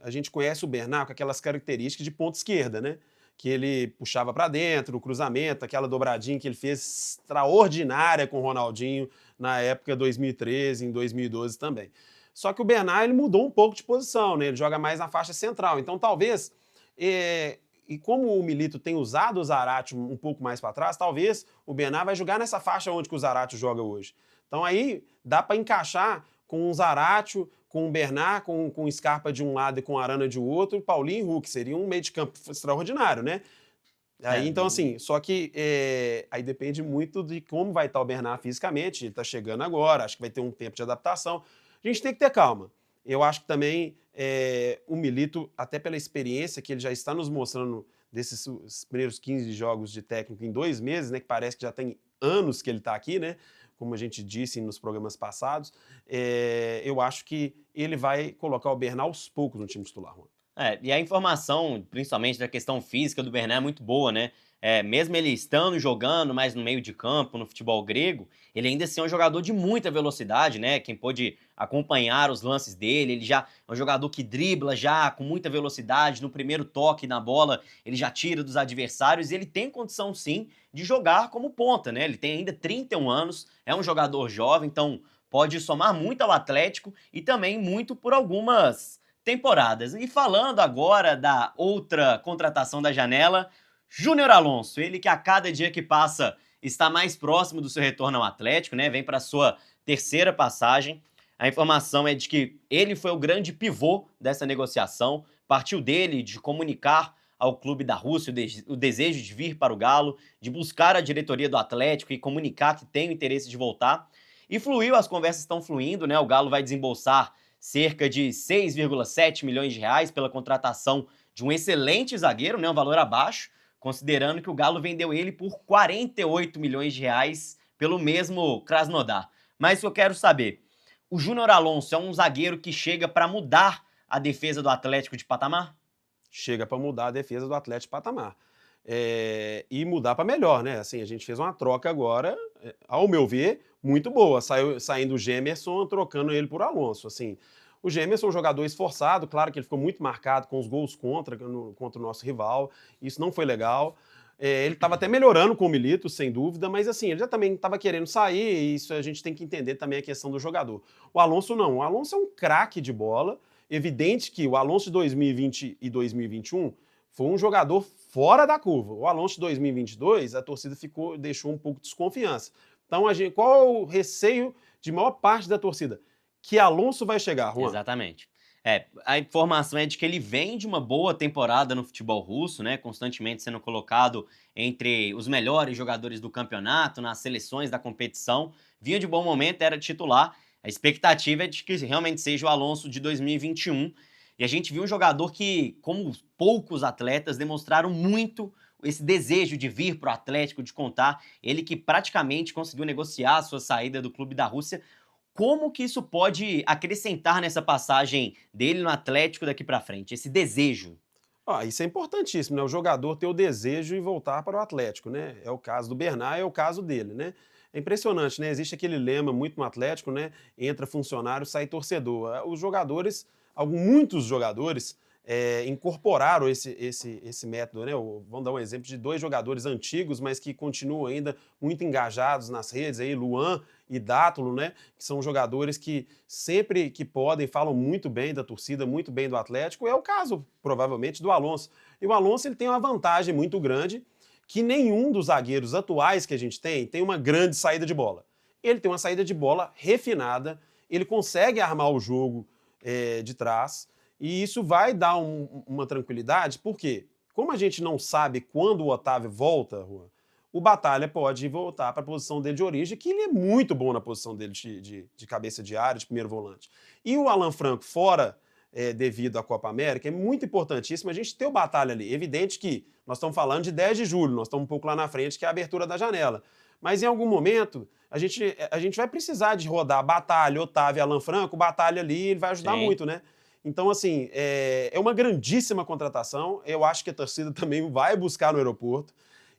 a gente conhece o Bernard com aquelas características de ponta esquerda, né? Que ele puxava para dentro, o cruzamento, aquela dobradinha que ele fez extraordinária com o Ronaldinho na época 2013, em 2012 também. Só que o Bernard, ele mudou um pouco de posição, né? Ele joga mais na faixa central. Então, talvez, e como o Milito tem usado o Zarate um pouco mais para trás, talvez o Bernard vai jogar nessa faixa onde que o Zarate joga hoje. Então, aí dá para encaixar com o Zarate, com o Bernard, com o Scarpa de um lado e com o Arana de outro, Paulinho e Hulk. Seria um meio de campo extraordinário, né? Aí, então, assim, só que aí depende muito de como vai estar o Bernard fisicamente. Ele está chegando agora, acho que vai ter um tempo de adaptação. A gente tem que ter calma. Eu acho que também o Milito, até pela experiência que ele já está nos mostrando desses primeiros 15 jogos de técnico em 2 meses, né? Que parece que já tem anos que ele está aqui, né? Como a gente disse nos programas passados, eu acho que ele vai colocar o Bernard aos poucos no time titular, Juan. E a informação, principalmente da questão física do Bernard, é muito boa, né? Mesmo ele estando jogando mais no meio de campo, no futebol grego, ele ainda assim é um jogador de muita velocidade, né? Quem pôde acompanhar os lances dele, ele já é um jogador que dribla já com muita velocidade, no primeiro toque na bola, ele já tira dos adversários e ele tem condição, sim, de jogar como ponta, né? Ele tem ainda 31 anos, é um jogador jovem, então pode somar muito ao Atlético e também muito por algumas temporadas. E falando agora da outra contratação da janela, Júnior Alonso, ele que a cada dia que passa está mais próximo do seu retorno ao Atlético, né? Vem para a sua 3ª passagem. A informação é de que ele foi o grande pivô dessa negociação, partiu dele de comunicar ao clube da Rússia o desejo de vir para o Galo, de buscar a diretoria do Atlético e comunicar que tem o interesse de voltar. E fluiu, as conversas estão fluindo, né? O Galo vai desembolsar cerca de 6,7 milhões de reais pela contratação de um excelente zagueiro, né? Um valor abaixo, considerando que o Galo vendeu ele por 48 milhões de reais pelo mesmo Krasnodar. Mas o que eu quero saber, o Júnior Alonso é um zagueiro que chega para mudar a defesa do Atlético de patamar? Chega para mudar a defesa do Atlético de patamar. E mudar para melhor, né? Assim, a gente fez uma troca agora, ao meu ver, muito boa. Saindo o Gemerson, trocando ele por Alonso. Assim, o Gemerson é um jogador esforçado, claro que ele ficou muito marcado com os gols contra o nosso rival. Isso não foi legal. Ele estava até melhorando com o Milito, sem dúvida, mas assim, ele já também estava querendo sair, e isso a gente tem que entender também a questão do jogador. O Alonso não. O Alonso é um craque de bola. Evidente que o Alonso de 2020 e 2021 foi um jogador fora da curva. O Alonso de 2022, a torcida deixou um pouco de desconfiança. Então, qual é o receio de maior parte da torcida? Que Alonso vai chegar, Juan? Exatamente. A informação é de que ele vem de uma boa temporada no futebol russo, né? Constantemente sendo colocado entre os melhores jogadores do campeonato, nas seleções da competição. Vinha de bom momento, era titular. A expectativa é de que realmente seja o Alonso de 2021. E a gente viu um jogador que, como poucos atletas, demonstraram muito esse desejo de vir para o Atlético, de contar. Ele que praticamente conseguiu negociar a sua saída do clube da Rússia. Como que isso pode acrescentar nessa passagem dele no Atlético daqui para frente? Esse desejo. Isso é importantíssimo, né? O jogador ter o desejo e voltar para o Atlético, né? É o caso do Bernat, é o caso dele, né? É impressionante, né? Existe aquele lema muito no Atlético, né? Entra funcionário, sai torcedor. Os jogadores, muitos jogadores, incorporaram esse método, né? Vamos dar um exemplo de 2 jogadores antigos, mas que continuam ainda muito engajados nas redes, aí, Luan e Dátulo, né? Que são jogadores que sempre que podem falam muito bem da torcida, muito bem do Atlético. É o caso, provavelmente, do Alonso. E o Alonso ele tem uma vantagem muito grande que nenhum dos zagueiros atuais que a gente tem uma grande saída de bola. Ele tem uma saída de bola refinada, ele consegue armar o jogo de trás, e isso vai dar uma tranquilidade, porque como a gente não sabe quando o Otávio volta, Juan, o Batalha pode voltar para a posição dele de origem, que ele é muito bom na posição dele de cabeça de área, de primeiro volante. E o Alan Franco fora, devido à Copa América, é muito importantíssimo a gente ter o Batalha ali. Evidente que nós estamos falando de 10 de julho, nós estamos um pouco lá na frente, que é a abertura da janela. Mas em algum momento, a gente vai precisar de rodar Batalha, Otávio e Alan Franco, o Batalha ali, ele vai ajudar muito, né? Então, assim, é uma grandíssima contratação. Eu acho que a torcida também vai buscar no aeroporto.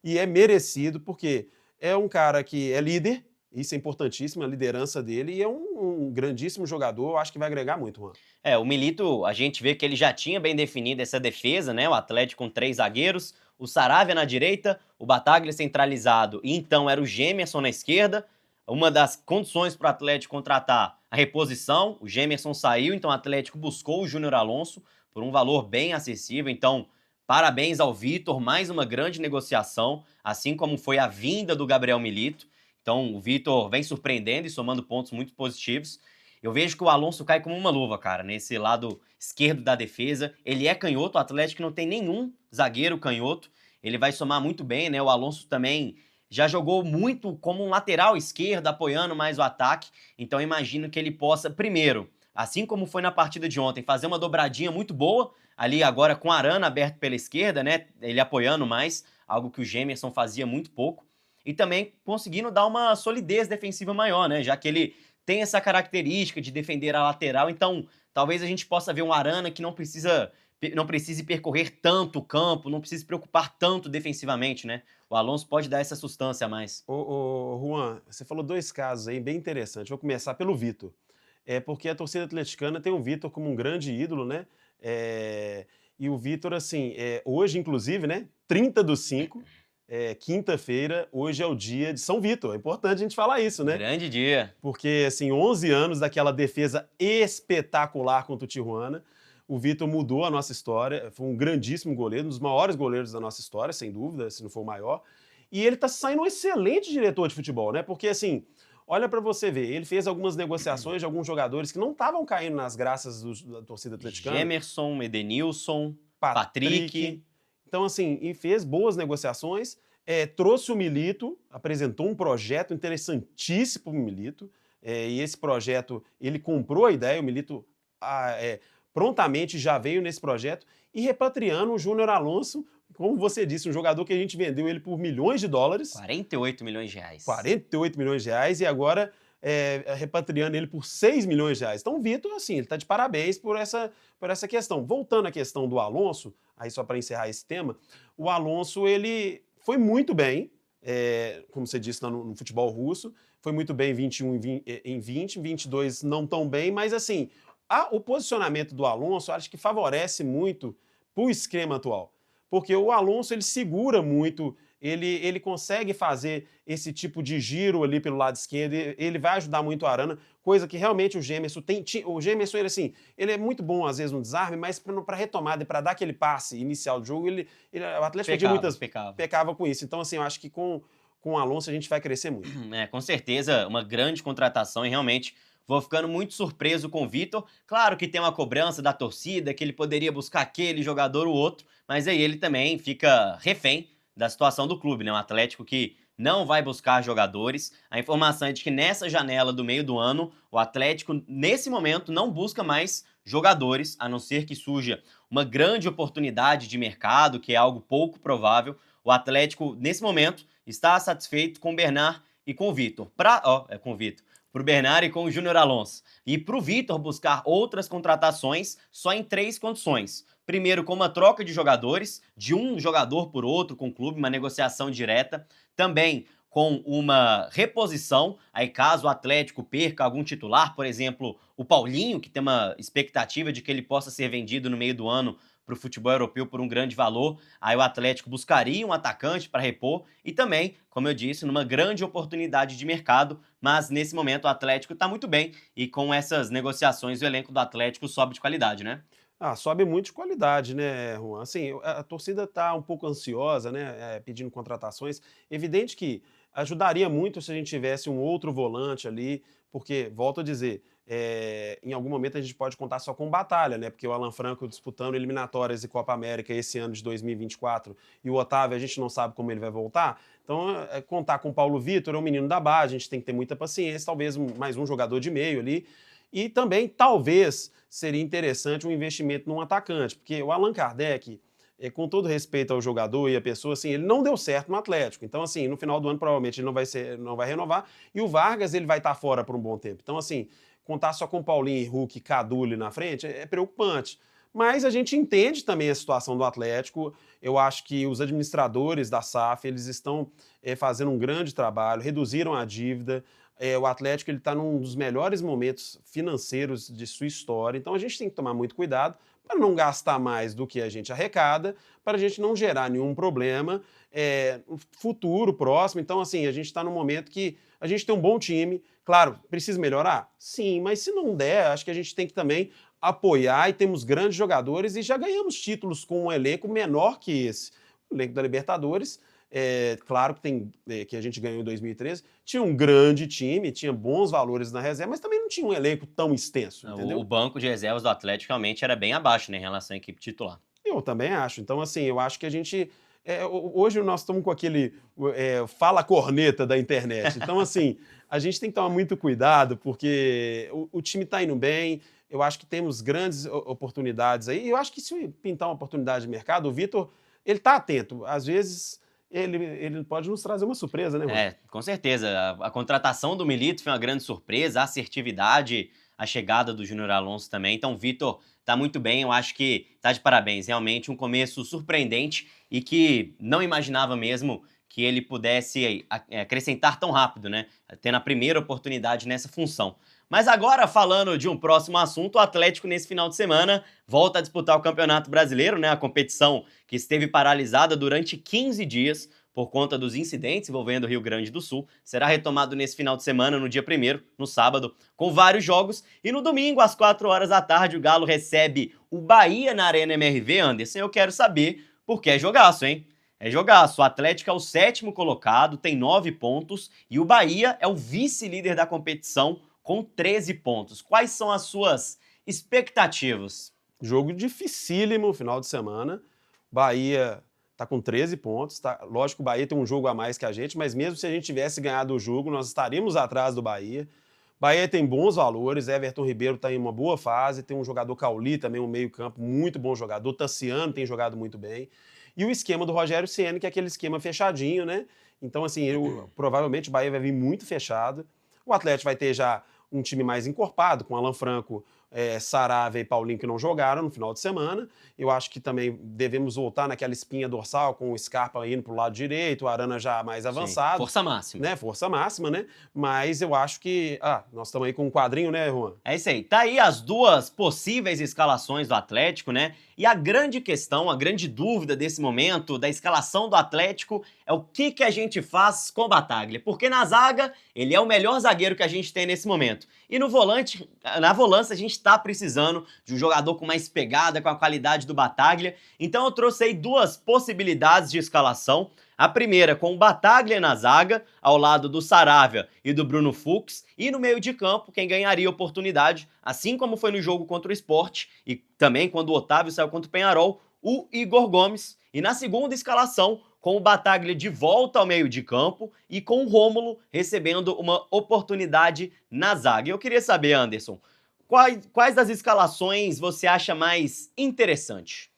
E é merecido, porque é um cara que é líder, isso é importantíssimo, a liderança dele, e é um grandíssimo jogador, eu acho que vai agregar muito, Juan. O Milito, a gente vê que ele já tinha bem definido essa defesa, né? O Atlético com 3 zagueiros, o Saravia na direita, o Bataglia centralizado, e então era o Gemerson na esquerda. Uma das condições para o Atlético contratar a reposição, o Gemerson saiu, então o Atlético buscou o Júnior Alonso por um valor bem acessível, então parabéns ao Vitor, mais uma grande negociação, assim como foi a vinda do Gabriel Milito. Então o Vitor vem surpreendendo e somando pontos muito positivos. Eu vejo que o Alonso cai como uma luva, cara, nesse lado esquerdo da defesa. Ele é canhoto, o Atlético não tem nenhum zagueiro canhoto. Ele vai somar muito bem, né? O Alonso também já jogou muito como um lateral esquerdo, apoiando mais o ataque. Então imagino que ele possa, primeiro, assim como foi na partida de ontem, fazer uma dobradinha muito boa, ali agora com o Arana aberto pela esquerda, né? Ele apoiando mais, algo que o Gemerson fazia muito pouco. E também conseguindo dar uma solidez defensiva maior, né? Já que ele tem essa característica de defender a lateral, então talvez a gente possa ver um Arana que não precise percorrer tanto o campo, não precise se preocupar tanto defensivamente, né? O Alonso pode dar essa sustância a mais. Juan, você falou 2 casos aí bem interessantes. Vou começar pelo Vitor. Porque a torcida atleticana tem o Vitor como um grande ídolo, né? E o Vitor, assim, hoje, inclusive, né? 30/5, quinta-feira, hoje é o dia de São Vitor. É importante a gente falar isso, né? Grande dia. Porque, assim, 11 anos daquela defesa espetacular contra o Tijuana. O Vitor mudou a nossa história, foi um grandíssimo goleiro, um dos maiores goleiros da nossa história, sem dúvida, se não for o maior. E ele tá saindo um excelente diretor de futebol, né? Porque, assim, olha pra você ver, ele fez algumas negociações de alguns jogadores que não estavam caindo nas graças da torcida atleticana. Gemerson, Edenilson, Patrick. Então, assim, e fez boas negociações, trouxe o Milito, apresentou um projeto interessantíssimo pro Milito, e esse projeto, ele comprou a ideia, o Milito prontamente já veio nesse projeto, e repatriando o Júnior Alonso, como você disse, um jogador que a gente vendeu ele por milhões de dólares. 48 milhões de reais. 48 milhões de reais, e agora repatriando ele por 6 milhões de reais. Então o Vitor, assim, ele tá de parabéns por essa questão. Voltando à questão do Alonso, aí só para encerrar esse tema, o Alonso, ele foi muito bem, como você disse no futebol russo, foi muito bem em 21 em 20, 22 não tão bem, mas assim, o posicionamento do Alonso acho que favorece muito para o esquema atual. Porque o Alonso, ele segura muito, ele consegue fazer esse tipo de giro ali pelo lado esquerdo, ele vai ajudar muito o Arana, coisa que realmente o Gemerson tem. O Gemerson, ele é muito bom às vezes no desarme, mas para retomada e para dar aquele passe inicial do jogo, o Atlético pecava com isso. Então, assim, eu acho que com o Alonso a gente vai crescer muito. Com certeza, uma grande contratação e realmente vou ficando muito surpreso com o Vitor. Claro que tem uma cobrança da torcida, que ele poderia buscar aquele jogador ou outro, mas aí ele também fica refém da situação do clube, né? Um Atlético que não vai buscar jogadores. A informação é de que nessa janela do meio do ano, o Atlético, nesse momento, não busca mais jogadores, a não ser que surja uma grande oportunidade de mercado, que é algo pouco provável. O Atlético, nesse momento, está satisfeito com o Bernard e com o Vitor. Pro Bernard e com o Júnior Alonso. E pro Vitor buscar outras contratações só em 3 condições. Primeiro, com uma troca de jogadores, de um jogador por outro com o clube, uma negociação direta. Também com uma reposição, aí caso o Atlético perca algum titular, por exemplo, o Paulinho, que tem uma expectativa de que ele possa ser vendido no meio do ano para o futebol europeu por um grande valor, aí o Atlético buscaria um atacante para repor e também, como eu disse, numa grande oportunidade de mercado, mas nesse momento o Atlético está muito bem e com essas negociações o elenco do Atlético sobe de qualidade, né? Sobe muito de qualidade, né, Juan? Assim, a torcida está um pouco ansiosa, né, pedindo contratações. Evidente que ajudaria muito se a gente tivesse um outro volante ali, porque, volto a dizer, em algum momento a gente pode contar só com Batalha, né? Porque o Alan Franco disputando eliminatórias e Copa América esse ano de 2024 e o Otávio a gente não sabe como ele vai voltar. Então, contar com o Paulo Vitor, é um menino da base, a gente tem que ter muita paciência, talvez mais um jogador de meio ali. E também, talvez, seria interessante um investimento num atacante, porque o Allan Kardec, com todo respeito ao jogador e à pessoa, assim, ele não deu certo no Atlético. Então, assim, no final do ano, provavelmente, ele não vai renovar. E o Vargas, ele vai estar fora por um bom tempo. Então, assim, contar só com Paulinho, Hulk e Cadu ali na frente é preocupante. Mas a gente entende também a situação do Atlético. Eu acho que os administradores da SAF, eles estão fazendo um grande trabalho, reduziram a dívida. O Atlético está num dos melhores momentos financeiros de sua história, então a gente tem que tomar muito cuidado para não gastar mais do que a gente arrecada, para a gente não gerar nenhum problema no futuro, próximo. Então, assim, a gente está num momento que a gente tem um bom time. Claro, precisa melhorar? Sim, mas se não der, acho que a gente tem que também apoiar e temos grandes jogadores e já ganhamos títulos com um elenco menor que esse. O elenco da Libertadores, claro que a gente ganhou em 2013, tinha um grande time, tinha bons valores na reserva, mas também não tinha um elenco tão extenso, entendeu? O banco de reservas do Atlético realmente era bem abaixo, né, em relação à equipe titular. Eu também acho. Então, assim, eu acho que a gente... hoje nós estamos com aquele fala corneta da internet. Então, assim, a gente tem que tomar muito cuidado, porque o time está indo bem, eu acho que temos grandes oportunidades aí, e eu acho que se pintar uma oportunidade de mercado, o Vitor, ele está atento. Às vezes... Ele pode nos trazer uma surpresa, né, mano? Com certeza. A contratação do Milito foi uma grande surpresa, a assertividade, a chegada do Júnior Alonso também. Então, o Vitor tá muito bem, eu acho que tá de parabéns. Realmente um começo surpreendente e que não imaginava mesmo que ele pudesse acrescentar tão rápido, né? Tendo a primeira oportunidade nessa função. Mas agora, falando de um próximo assunto, o Atlético, nesse final de semana, volta a disputar o Campeonato Brasileiro, né? A competição que esteve paralisada durante 15 dias por conta dos incidentes envolvendo o Rio Grande do Sul. Será retomado nesse final de semana, no dia 1º, no sábado, com vários jogos. E no domingo, às 4 horas da tarde, o Galo recebe o Bahia na Arena MRV. Anderson, eu quero saber por que é jogaço, hein? É jogaço. O Atlético é o 7º colocado, tem 9 pontos, e o Bahia é o vice-líder da competição, com 13 pontos. Quais são as suas expectativas? Jogo dificílimo, final de semana. Bahia tá com 13 pontos. Lógico que o Bahia tem um jogo a mais que a gente, mas mesmo se a gente tivesse ganhado o jogo, nós estaríamos atrás do Bahia. Bahia tem bons valores, Everton Ribeiro está em uma boa fase, tem um jogador Cauli também, um meio-campo, muito bom jogador. Tassiano tem jogado muito bem. E o esquema do Rogério Ceni, que é aquele esquema fechadinho, né? Então, assim, provavelmente o Bahia vai vir muito fechado. O Atlético vai ter já um time mais encorpado, com Alan Franco, Saravia e Paulinho, que não jogaram no final de semana. Eu acho que também devemos voltar naquela espinha dorsal, com o Scarpa indo para o lado direito, o Arana já mais avançado. Sim, força máxima. Né? Força máxima, né? Mas eu acho que... nós estamos aí com um quadrinho, né, Juan? É isso aí. Tá aí as duas possíveis escalações do Atlético, né? E a grande questão, a grande dúvida desse momento, da escalação do Atlético, é o que a gente faz com o Battaglia. Porque na zaga, ele é o melhor zagueiro que a gente tem nesse momento. E no volante, na volância, a gente tá precisando de um jogador com mais pegada, com a qualidade do Battaglia. Então eu trouxe aí duas possibilidades de escalação. A primeira com o Battaglia na zaga, ao lado do Saravia e do Bruno Fux, e no meio de campo, quem ganharia oportunidade, assim como foi no jogo contra o Sport, e também quando o Otávio saiu contra o Peñarol, o Igor Gomes. E na segunda escalação, com o Battaglia de volta ao meio de campo e com o Rômulo recebendo uma oportunidade na zaga. E eu queria saber, Anderson, quais das escalações você acha mais interessante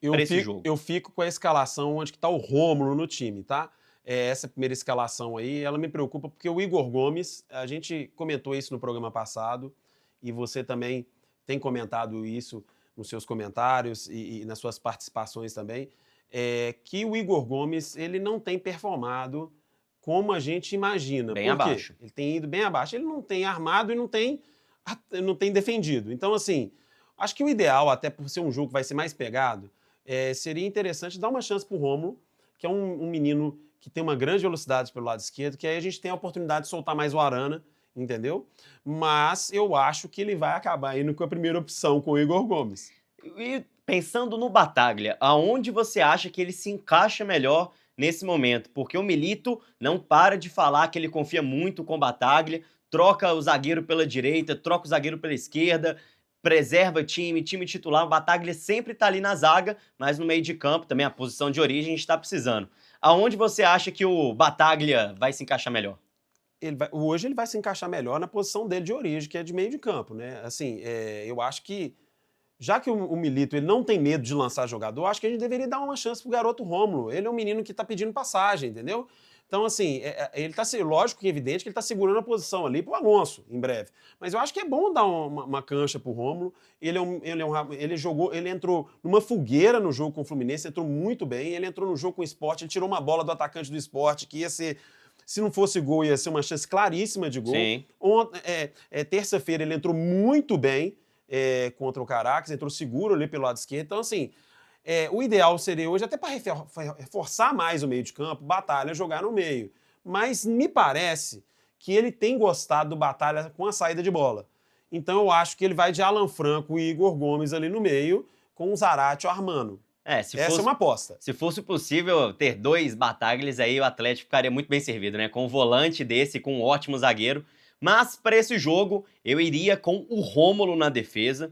para esse jogo? Eu fico com a escalação onde está o Rômulo no time, tá? Essa primeira escalação aí, ela me preocupa porque o Igor Gomes, a gente comentou isso no programa passado e você também tem comentado isso nos seus comentários e nas suas participações também, que o Igor Gomes ele não tem performado como a gente imagina. Bem abaixo. Ele tem ido bem abaixo. Ele não tem armado e não tem defendido. Então, assim, acho que o ideal, até por ser um jogo que vai ser mais pegado, seria interessante dar uma chance para o Rômulo, que é um menino que tem uma grande velocidade pelo lado esquerdo, que aí a gente tem a oportunidade de soltar mais o Arana, entendeu? Mas eu acho que ele vai acabar indo com a primeira opção, com o Igor Gomes. E pensando no Battaglia, aonde você acha que ele se encaixa melhor nesse momento? Porque o Milito não para de falar que ele confia muito com o Battaglia, troca o zagueiro pela direita, troca o zagueiro pela esquerda, preserva time titular. O Battaglia sempre tá ali na zaga, mas no meio de campo também a posição de origem a gente tá precisando. Aonde você acha que o Battaglia vai se encaixar melhor? Hoje ele vai se encaixar melhor na posição dele de origem, que é de meio de campo, né? Assim, eu acho que, já que o Milito ele não tem medo de lançar jogador, acho que a gente deveria dar uma chance pro garoto Rômulo. Ele é um menino que tá pedindo passagem, entendeu? Então, assim, ele tá, lógico que é evidente que ele tá segurando a posição ali pro Alonso, em breve. Mas eu acho que é bom dar uma cancha pro Rômulo. Ele entrou numa fogueira no jogo com o Fluminense, entrou muito bem. Ele entrou no jogo com o Sport, ele tirou uma bola do atacante do Sport, que ia ser, se não fosse gol, ia ser uma chance claríssima de gol. Sim. Terça-feira ele entrou muito bem contra o Caracas, entrou seguro ali pelo lado esquerdo. Então, assim, o ideal seria hoje, até para reforçar mais o meio de campo, Battaglia jogar no meio. Mas me parece que ele tem gostado do Battaglia com a saída de bola. Então eu acho que ele vai de Alan Franco e Igor Gomes ali no meio, com o Zarate armando. Essa é uma aposta. Se fosse possível ter dois Battaglias aí, o Atlético ficaria muito bem servido, né? Com um volante desse, com um ótimo zagueiro. Mas para esse jogo, eu iria com o Rômulo na defesa.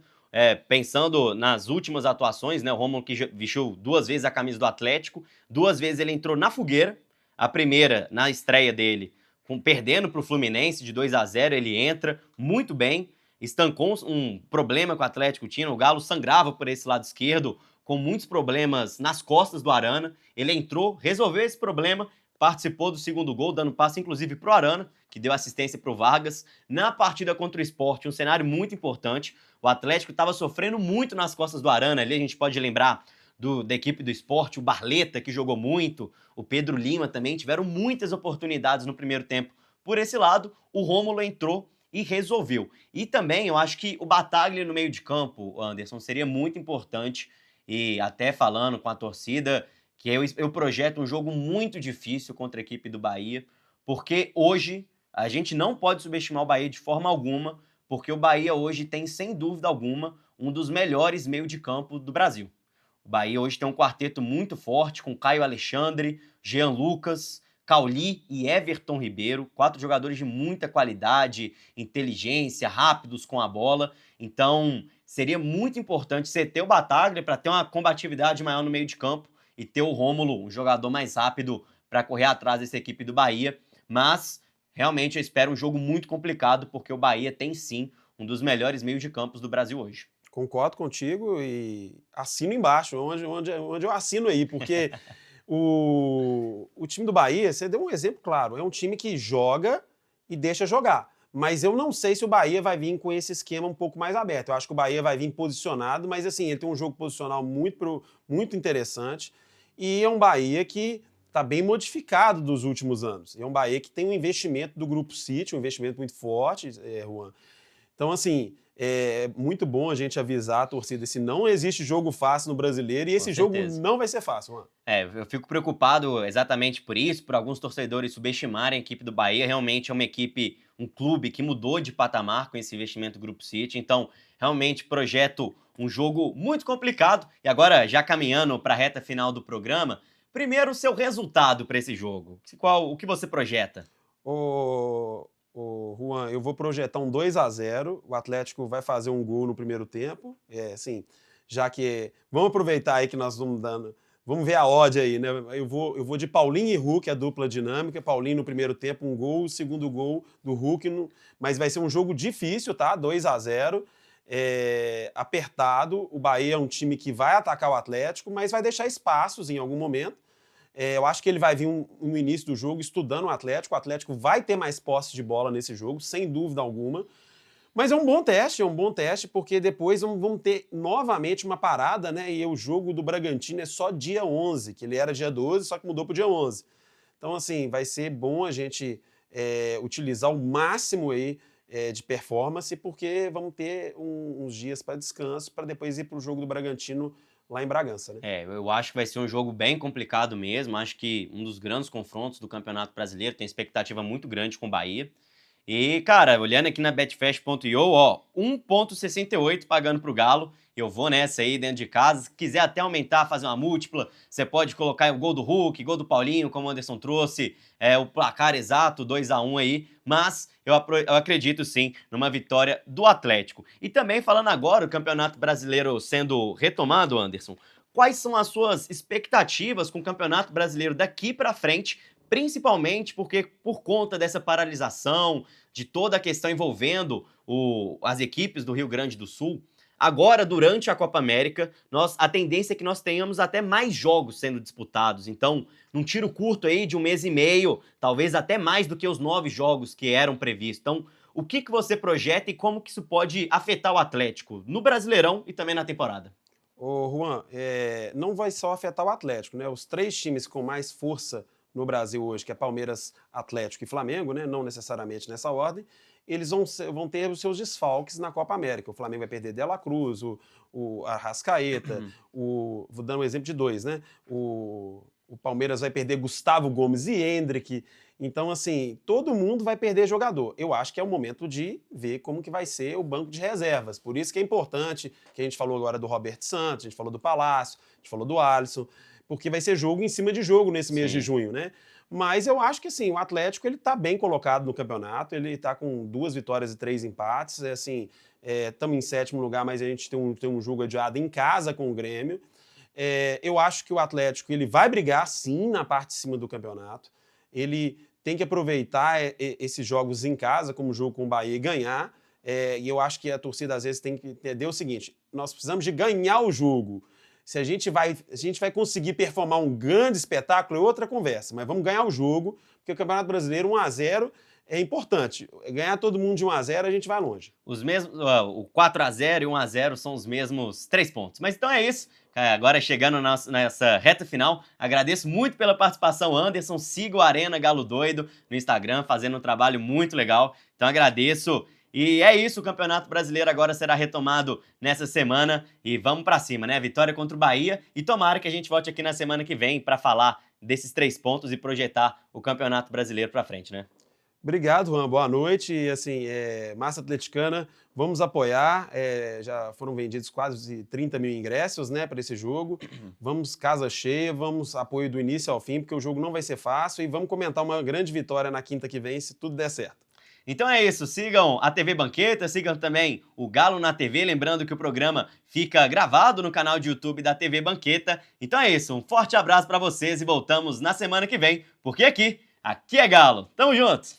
Pensando nas últimas atuações, né? O Rômulo que vestiu 2 vezes a camisa do Atlético, 2 vezes ele entrou na fogueira. A primeira, na estreia dele, perdendo para o Fluminense de 2-0, ele entra muito bem, estancou um problema que o Atlético tinha. O Galo sangrava por esse lado esquerdo, com muitos problemas nas costas do Arana. Ele entrou, resolveu esse problema, participou do segundo gol, dando passe inclusive pro Arana, que deu assistência pro Vargas. Na partida contra o Sport, um cenário muito importante. O Atlético estava sofrendo muito nas costas do Arana. Ali a gente pode lembrar da equipe do Sport, o Barleta, que jogou muito, o Pedro Lima também, tiveram muitas oportunidades no primeiro tempo. Por esse lado, o Rômulo entrou e resolveu. E também eu acho que o Battaglia no meio de campo, Anderson, seria muito importante. E até falando com a torcida, que eu projeto um jogo muito difícil contra a equipe do Bahia, porque hoje a gente não pode subestimar o Bahia de forma alguma, porque o Bahia hoje tem, sem dúvida alguma, um dos melhores meio de campo do Brasil. O Bahia hoje tem um quarteto muito forte, com Caio Alexandre, Jean Lucas, Cauli e Everton Ribeiro, 4 jogadores de muita qualidade, inteligência, rápidos com a bola. Então, seria muito importante você ter o Battaglia para ter uma combatividade maior no meio de campo e ter o Rômulo, um jogador mais rápido, para correr atrás dessa equipe do Bahia. Mas realmente eu espero um jogo muito complicado, porque o Bahia tem sim um dos melhores meios de campos do Brasil hoje. Concordo contigo e assino embaixo, onde eu assino aí, porque o time do Bahia, você deu um exemplo claro, é um time que joga e deixa jogar. Mas eu não sei se o Bahia vai vir com esse esquema um pouco mais aberto. Eu acho que o Bahia vai vir posicionado, mas assim, ele tem um jogo posicional muito interessante. E é um Bahia que está bem modificado dos últimos anos. É um Bahia que tem um investimento do Grupo City, um investimento muito forte, Juan. Então, assim, é muito bom a gente avisar a torcida se não existe jogo fácil no Brasileiro e esse jogo não vai ser fácil, Juan. Eu fico preocupado exatamente por isso, por alguns torcedores subestimarem a equipe do Bahia. Realmente é uma equipe, um clube que mudou de patamar com esse investimento do Grupo City. Então, realmente projeto um jogo muito complicado. E agora, já caminhando para a reta final do programa, Primeiro, o seu resultado para esse jogo. O que você projeta? Ô, Juan, eu vou projetar um 2-0. O Atlético vai fazer um gol no primeiro tempo. Assim, já que... Vamos aproveitar aí que nós vamos dando... Vamos ver a odd aí, né? Eu vou de Paulinho e Hulk, a dupla dinâmica. Paulinho no primeiro tempo, um gol. O segundo gol do Hulk. Mas vai ser um jogo difícil, tá? 2-0. Apertado. O Bahia é um time que vai atacar o Atlético, mas vai deixar espaços em algum momento. Eu acho que ele vai vir no início do jogo estudando o Atlético. O Atlético vai ter mais posse de bola nesse jogo, sem dúvida alguma. Mas é um bom teste, porque depois vamos ter novamente uma parada, né? E o jogo do Bragantino é só dia 11, que ele era dia 12, só que mudou para o dia 11. Então, assim, vai ser bom a gente utilizar o máximo aí de performance, porque vamos ter uns dias para descanso, para depois ir para o jogo do Bragantino lá em Bragança, né? Eu acho que vai ser um jogo bem complicado mesmo. Acho que um dos grandes confrontos do Campeonato Brasileiro, tem expectativa muito grande com o Bahia. E, cara, olhando aqui na betfast.io, 1,68 pagando pro Galo. Eu vou nessa aí dentro de casa. Se quiser até aumentar, fazer uma múltipla, você pode colocar o gol do Hulk, gol do Paulinho, como o Anderson trouxe, o placar exato, 2-1 aí. Mas eu acredito sim numa vitória do Atlético. E também falando agora, o Campeonato Brasileiro sendo retomado, Anderson, quais são as suas expectativas com o Campeonato Brasileiro daqui pra frente? Principalmente porque, por conta dessa paralisação, de toda a questão envolvendo as equipes do Rio Grande do Sul, agora, durante a Copa América, a tendência é que nós tenhamos até mais jogos sendo disputados. Então, num tiro curto aí de 1 mês e meio, talvez até mais do que os 9 jogos que eram previstos. Então, o que você projeta e como que isso pode afetar o Atlético no Brasileirão e também na temporada? Ô, Juan, não vai só afetar o Atlético, né? Os 3 times com mais força no Brasil hoje, que é Palmeiras, Atlético e Flamengo, né? Não necessariamente nessa ordem, eles vão ter os seus desfalques na Copa América. O Flamengo vai perder De La Cruz, o Arrascaeta, vou dar um exemplo de 2, né? O Palmeiras vai perder Gustavo Gomes e Endrick. Então, assim, todo mundo vai perder jogador. Eu acho que é o momento de ver como que vai ser o banco de reservas. Por isso que é importante, que a gente falou agora do Roberto Santos, a gente falou do Palácio, a gente falou do Alisson, porque vai ser jogo em cima de jogo nesse mês de junho, né? Mas eu acho que, assim, o Atlético, ele tá bem colocado no campeonato, ele tá com 2 vitórias e 3 empates, estamos em 7º lugar, mas a gente tem um jogo adiado em casa com o Grêmio. Eu acho que o Atlético, ele vai brigar, sim, na parte de cima do campeonato, ele tem que aproveitar esses jogos em casa, como o jogo com o Bahia, e ganhar, e eu acho que a torcida, às vezes, tem que entender o seguinte, nós precisamos de ganhar o jogo. Se a gente vai conseguir performar um grande espetáculo, é outra conversa. Mas vamos ganhar o jogo, porque o Campeonato Brasileiro 1-0 é importante. Ganhar todo mundo de 1-0, a gente vai longe. O 4-0 e 1-0 são os mesmos 3 pontos. Mas então é isso. Agora chegando nessa reta final, agradeço muito pela participação, Anderson. Siga o Arena Galo Doido no Instagram, fazendo um trabalho muito legal. Então agradeço. E é isso, o Campeonato Brasileiro agora será retomado nessa semana e vamos pra cima, né? Vitória contra o Bahia e tomara que a gente volte aqui na semana que vem pra falar desses 3 pontos e projetar o Campeonato Brasileiro pra frente, né? Obrigado, Juan. Boa noite. E, assim, Massa Atleticana, vamos apoiar. Já foram vendidos quase 30 mil ingressos, né, para esse jogo. Vamos casa cheia, vamos apoio do início ao fim, porque o jogo não vai ser fácil e vamos comentar uma grande vitória na quinta que vem, se tudo der certo. Então é isso, sigam a TV Banqueta, sigam também o Galo na TV, lembrando que o programa fica gravado no canal de YouTube da TV Banqueta. Então é isso, um forte abraço pra vocês e voltamos na semana que vem, porque aqui é Galo. Tamo junto!